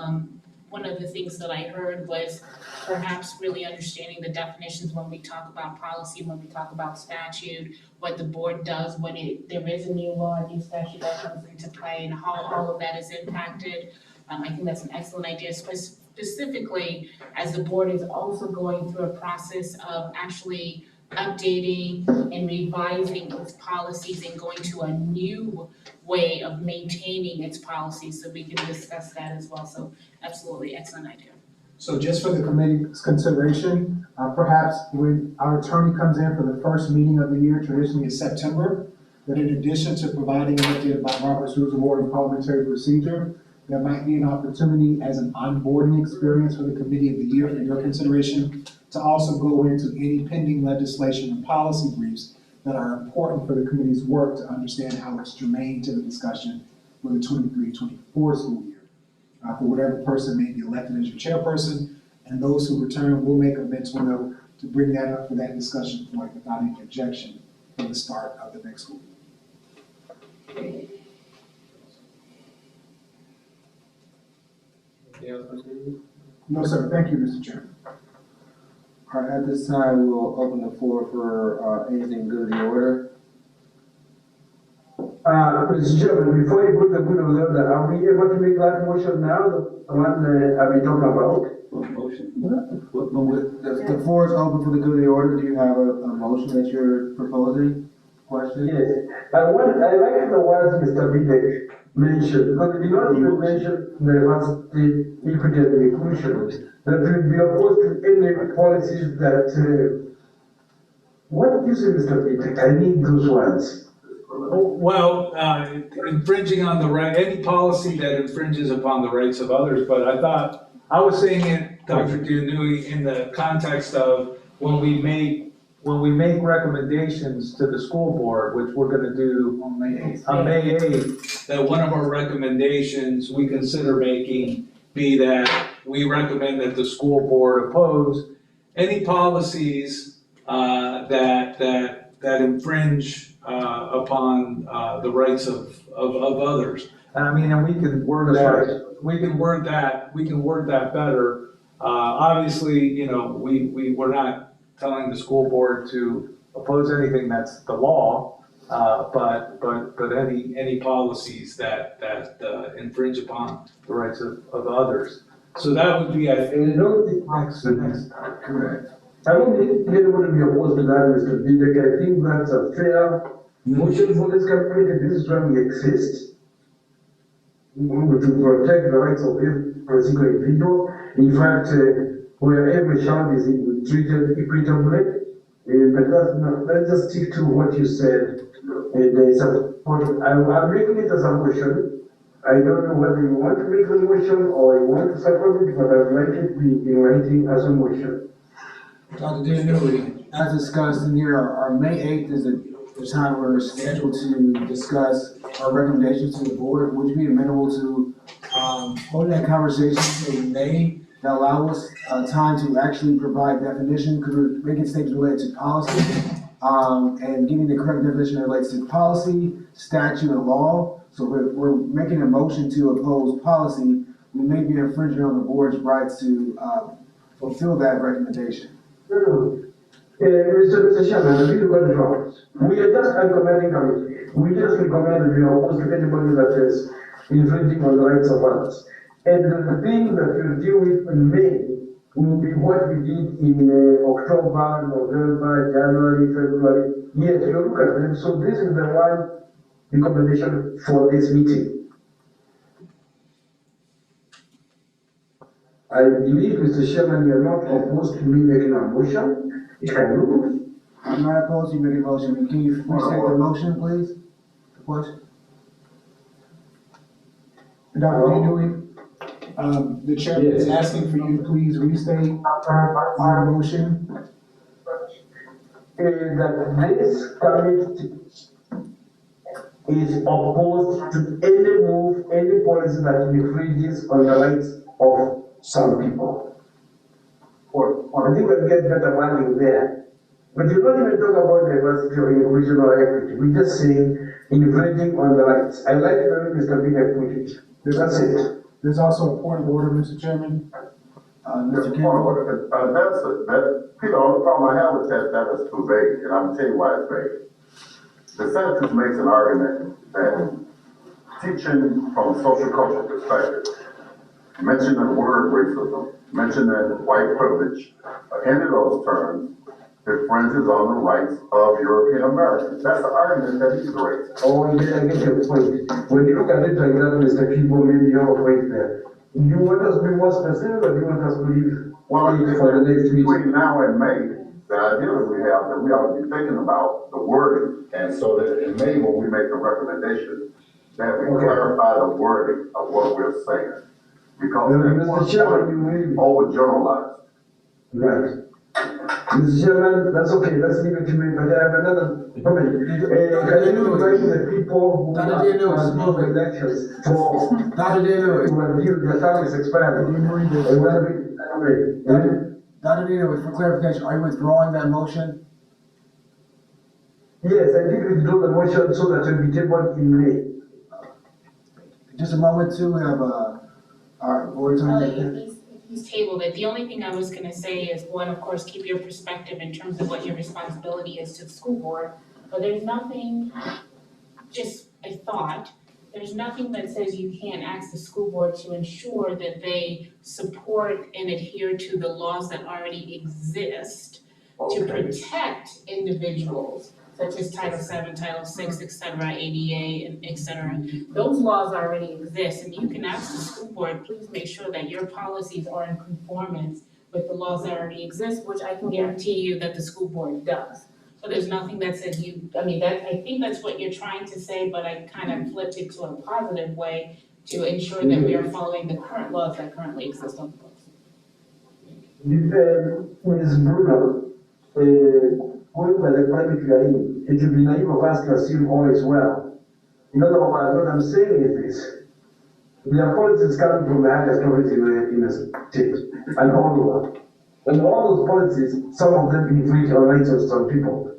S11: one of the things that I heard was perhaps really understanding the definitions when we talk about policy, when we talk about statute, what the board does when there is a new law, a new statute that comes into play, and how all of that is impacted. I think that's an excellent idea, specifically as the board is also going through a process of actually updating and revising its policies and going to a new way of maintaining its policies, so we can discuss that as well. So absolutely, excellent idea.
S13: So just for the committee's consideration, perhaps when our attorney comes in for the first meeting of the year, traditionally in September, that in addition to providing an update about Robert's Rules of Order and Parliamentary Procedure, there might be an opportunity as an onboarding experience for the committee of the year for your consideration to also go into any pending legislation and policy briefs that are important for the committee's work to understand how it's germane to the discussion for the 23-24 school year. For whatever person may be elected as your chairperson, and those who return will make a mental note to bring that up for that discussion point without any objection from the start of the next school year. No, sir, thank you, Mr. Chairman.
S1: All right, at this time, we will open the floor for, anything good of the order.
S2: Mr. Chairman, before you put the good of the order, are we able to make that motion now, the one I've been talking about?
S16: Motion?
S1: The floor is open for the good of the order. Do you have a motion that you're proposing? Question?
S2: Yes, I like the words Mr. Bidek mentioned, because he did not even mention diversity, equity, and inclusion. That will be opposed to any policies that, what do you say, Mr. Bidek? I need those words.
S15: Well, infringing on the right, any policy that infringes upon the rights of others, but I was saying it, Dr. Dianui, in the context of when we make recommendations to the school board, which we're gonna do on May 8th, that one of our recommendations we consider making be that we recommend that the school board oppose any policies that infringe upon the rights of others. And I mean, and we can word that better. Obviously, you know, we're not telling the school board to oppose anything that's the law, but any policies that infringe upon the rights of others. So that would be, I think, next.
S2: Correct. I don't think anybody will be opposed to that, Mr. Bidek. I think that's a fair motion for this country, and this is why we exist. To protect the rights of every single individual. In fact, where every child is treated equitably. But let's just stick to what you said. I'm making it as a motion. I don't know whether you want to make a motion or you want to support it, but I'd like it to be in writing as a motion.
S1: Dr. Dianui, as discussed in here, our May 8th is the time we're scheduled to discuss our recommendations to the board. Would you be amenable to holding that conversation in May that allow us time to actually provide definition, because we're making statements related to policy, and giving the correct definition that relates to policy, statute, and law. So we're making a motion to oppose policy. We may be infringing on the board's rights to fulfill that recommendation.
S2: Mr. Chairman, we got it wrong. We are just recommending committee. We just recommend that we are opposed to anybody that is infringing on the rights of others. And the thing that we'll deal with in May will be what we did in October, November, January, February. Yes, you look at them. So this is the one recommendation for this meeting. I believe, Mr. Chairman, you are not opposed to me making a motion. If I move.
S1: I'm not opposed to you making a motion. Can you restate the motion, please? The question?
S13: Dr. Dianui, the chairman is asking for you to please restate your motion.
S2: That this committee is opposed to any move, any policy that infringes on the rights of some people. I think we'll get better wording there. But you don't even talk about diversity or inclusion or equity. We just say infringing on the rights. I like the way Mr. Bidek put it. That's it.
S13: There's also a point of order, Mr. Chairman. Mr. Campbell.
S12: Peter, the only problem I have with that is too vague, and I'm gonna tell you why it's vague. The census makes an argument that teaching from a social cultural perspective, mentioning the word racism, mentioning white privilege, any of those terms, infringes on the rights of European Americans. That's the argument that he's raised.
S2: Oh, yeah, I get your point. When you look at it like that, Mr. Kimball, maybe you have a point there. You want us to be more specific, or do you want us to leave it for the next meeting?
S12: Between now and May, the idea that we have, that we ought to be thinking about the wording, and so that in May, when we make a recommendation, that we clarify the wording of what we're saying. Because
S2: Mr. Chairman,
S12: overgeneralized.
S2: Right. Mr. Chairman, that's okay, let's leave it to me, but I have another comment. Can you invite the people who are for elections for,
S1: Dr. Dianui.
S2: their time is expired? Dr.
S17: Nino, for clarification, are you withdrawing that motion?
S2: Yes, I did withdraw the motion so that it will be tabled in May.
S17: Just a moment too, we have, our board attorney.
S11: He's tabled it. The only thing I was gonna say is, one, of course, keep your perspective in terms of what your responsibility is to the school board. But there's nothing, just a thought, there's nothing that says you can't ask the school board to ensure that they support and adhere to the laws that already exist to protect individuals, such as Title VII, Title VI, et cetera, ADA, and et cetera. Those laws already exist, and you can ask the school board, please make sure that your policies are in conformance with the laws that already exist, which I can guarantee you that the school board does. So there's nothing that says I think that's what you're trying to say, but I kind of flipped it to a positive way to ensure that we are following the current laws that currently exist on the books.
S2: Ms. Bruno, going by the climate we are in, it will be naive of us to assume all is well. In other words, what I'm saying is this. There are policies coming from the highest authority in the state and all over. And all those policies, some of them infringe on rights of some people.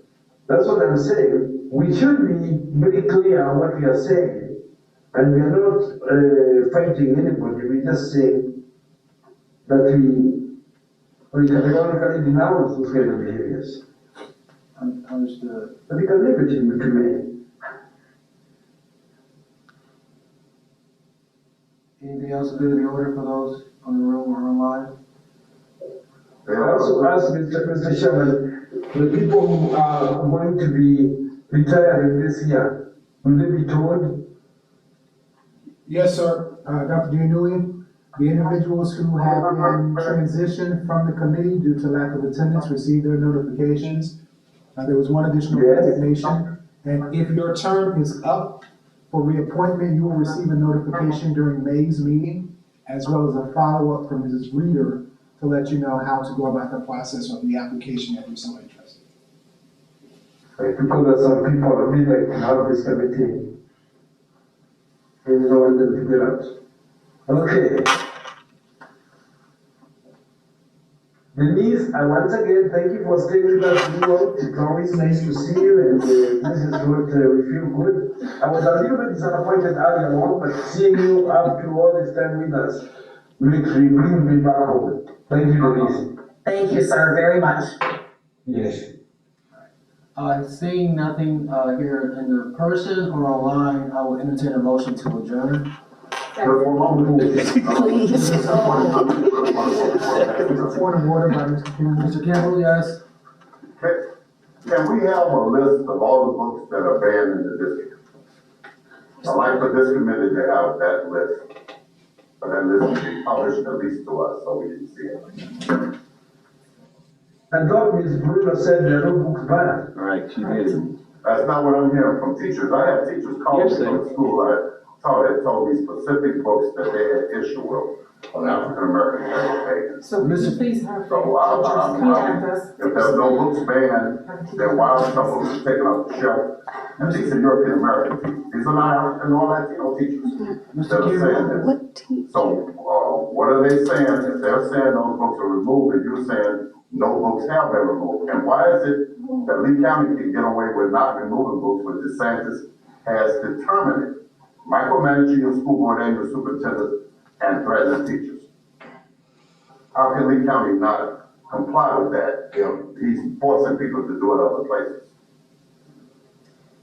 S2: That's what I'm saying. We should be very clear on what we are saying. And we are not fighting anybody. We just say that we categorically denounce those kind of behaviors.
S17: Understood.
S2: But we can leave it to me.
S17: Anything else to do the order for those on the room or online?
S2: I also ask Mr. Chairman, the people who are going to be retiring this year, will they be told?
S13: Yes, sir. Dr. Giannulli, the individuals who have been transitioned from the committee due to lack of attendance received their notifications. There was one additional resignation, and if your term is up for reappointment, you will receive a notification during May's meeting, as well as a follow-up from Mrs. Reeder to let you know how to go about the process of the application if you're so interested.
S2: Because there's some people that would like to have this committee. And you don't want them to get out. Okay. Denise, I once again thank you for staying with us. It's always nice to see you, and this is what we feel good. I was a little bit disappointed earlier on, but seeing you up to all this time with us makes me bring me back home. Thank you, Denise.
S4: Thank you, sir, very much.
S2: Yes.
S17: Seeing nothing, here in the person or online, I will entertain a motion to adjourn.
S12: Please.
S17: Point of order by Mr. Campbell. Mr. Campbell, yes.
S12: Can we have a list of all the books that are banned in the district? I'd like for this committee to have that list. But that list to be published at least to us so we can see it.
S2: I thought Ms. Bruno said there are no books banned.
S16: Right, she did.
S12: That's not what I'm hearing from teachers. I have teachers calling me from school. Had told me specific books that they had issue with on African American heritage.
S9: So would you please have
S12: So
S9: contact us?
S12: if there's no books banned, then why are some of them taken off the shelf? And these are European American teachers. These are not African or Latino teachers that are saying this. So, what are they saying? If they're saying those books are removed and you're saying no books have been removed, and why is it that Lee County can get away with not removing books when DeSantis has determined it? Micromanaging your school board and your superintendent and threatening teachers. How can Lee County not comply with that if he's forcing people to do it other places?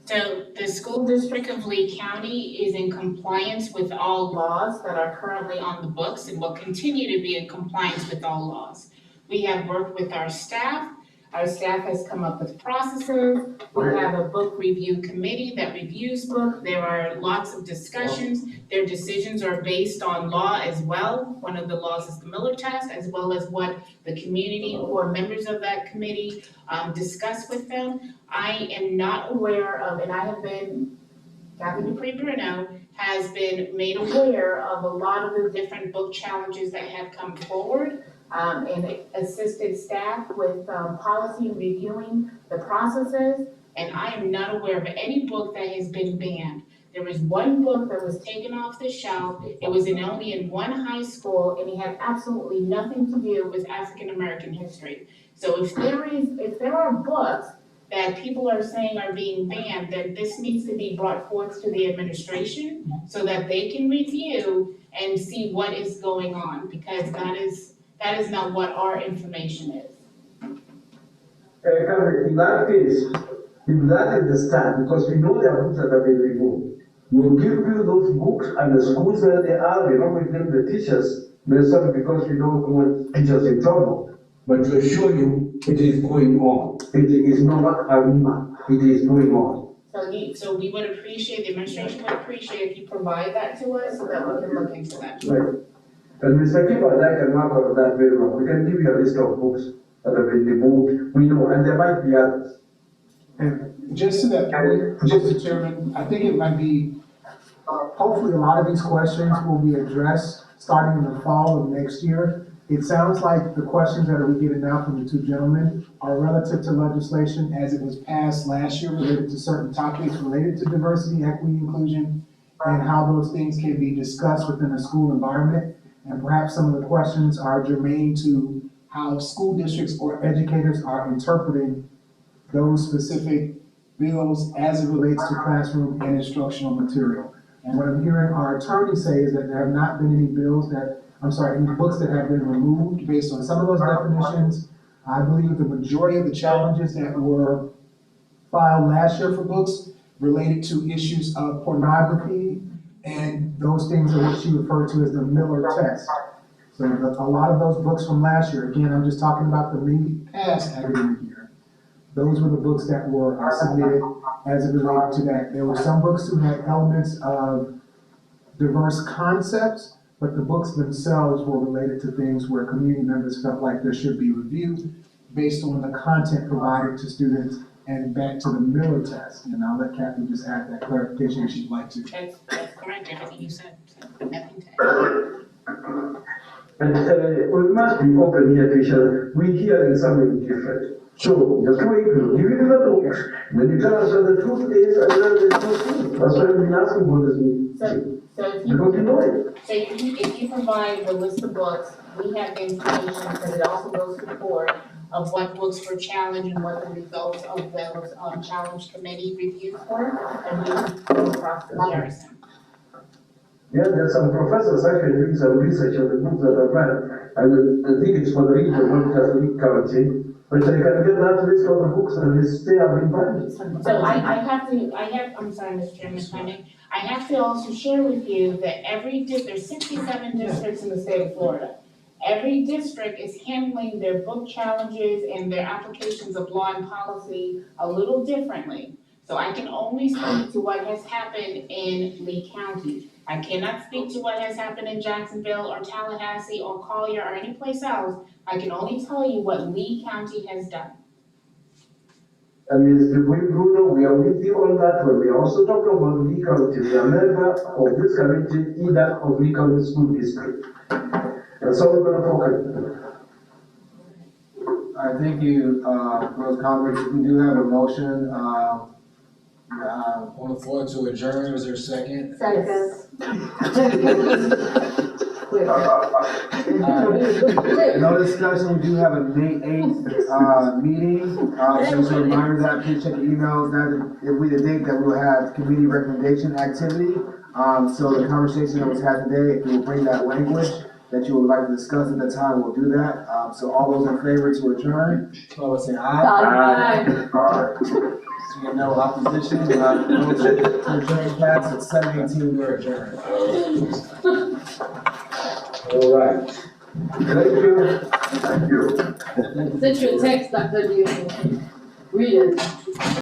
S11: So the school district of Lee County is in compliance with all laws that are currently on the books and will continue to be in compliance with all laws. We have worked with our staff. Our staff has come up with processes. We have a book review committee that reviews books. There are lots of discussions. Their decisions are based on law as well. One of the laws is the Miller test, as well as what the community who are members of that committee discuss with them. I am not aware of, and I have been, Kathy Dupree Bruno has been made aware of a lot of the different book challenges that have come forward. And assisted staff with policy and reviewing the processes. And I am not aware of any book that has been banned. There was one book that was taken off the shelf. It was only in one high school, and it had absolutely nothing to do with African American history. So if there are books that people are saying are being banned, then this needs to be brought forth to the administration so that they can review and see what is going on, because that is not what our information is.
S2: In that case, if that is the stand, because we know there are books that have been removed, we'll give you those books and the schools where they are, we don't blame the teachers, necessarily because we don't want teachers in trouble. But to assure you, it is going on. It is not a rumor, it is going on.
S11: So we would appreciate, the administration would appreciate if you provide that to us so that we can look into that.
S2: Right. And Mr. Kimball, I can mark on that very well. We can give you a list of books that have been removed, we know, and there might be others.
S13: And just to that point, Mr. Chairman, I think it might be, hopefully a lot of these questions will be addressed starting in the fall of next year. It sounds like the questions that we're getting now from the two gentlemen are relative to legislation as it was passed last year related to certain topics related to diversity, equity, inclusion, and how those things can be discussed within a school environment. And perhaps some of the questions are germane to how school districts or educators are interpreting those specific bills as it relates to classroom and instructional material. And what I'm hearing our attorney say is that there have not been any any books that have been removed based on some of those definitions. I believe the majority of the challenges that were filed last year for books related to issues of pornography and those things that she referred to as the Miller test. So a lot of those books from last year, again, I'm just talking about the immediate past academic year. Those were the books that were submitted as it related to that. There were some books who had elements of diverse concepts, but the books themselves were related to things where community members felt like there should be review based on the content provided to students and back to the Miller test. And I'll let Kathy just add that clarification if she'd like to.
S11: That's correct, everything you said, so nothing to add.
S2: And we must be open here to each other. We hear in something different. So the two people, give you the books, then you tell us what the truth is, and then there's no truth. That's why we've been asking for this meeting.
S11: So if
S2: Because you know it.
S11: So if you provide the list of books, we have the information, because it also goes to the board, of what books were challenged and what the results of those challenge committee reviews were, and we can go across the comparison.
S2: Yeah, there's some professors actually doing some research on the books that are read. And I think it's for the region, not just the League County. But I can get that list of the books and list they have been published.
S11: So I'm sorry, Mr. Chairman, if I may, I have to also share with you that there's 67 districts in the state of Florida. Every district is handling their book challenges and their applications of law and policy a little differently. So I can only speak to what has happened in Lee County. I cannot speak to what has happened in Jacksonville or Tallahassee or Collier or any place else. I can only tell you what Lee County has done.
S2: And Mr. Bruno, we are with you on that one. We also talk about Lee County. We are member of this committee, either of Lee County School District. And so we're gonna focus.
S1: All right, thank you, Rose Congress. We do have a motion,
S17: On the floor to adjourn, is there a second?
S1: No discussion, we do have a May 8th, meeting, so just a reminder that, please check your emails, that it'll be the date that we'll have committee recommendation activity. So the conversation that was had today, if you will bring that language that you would like to discuss at the time, we'll do that. So all those in favor to adjourn?
S17: So I say aye.
S1: Aye. So no opposition, motion to adjourn pass at 7:18, we're adjourned.
S2: All right. Thank you.
S12: Thank you.
S4: Send you a text, Dr. Read it.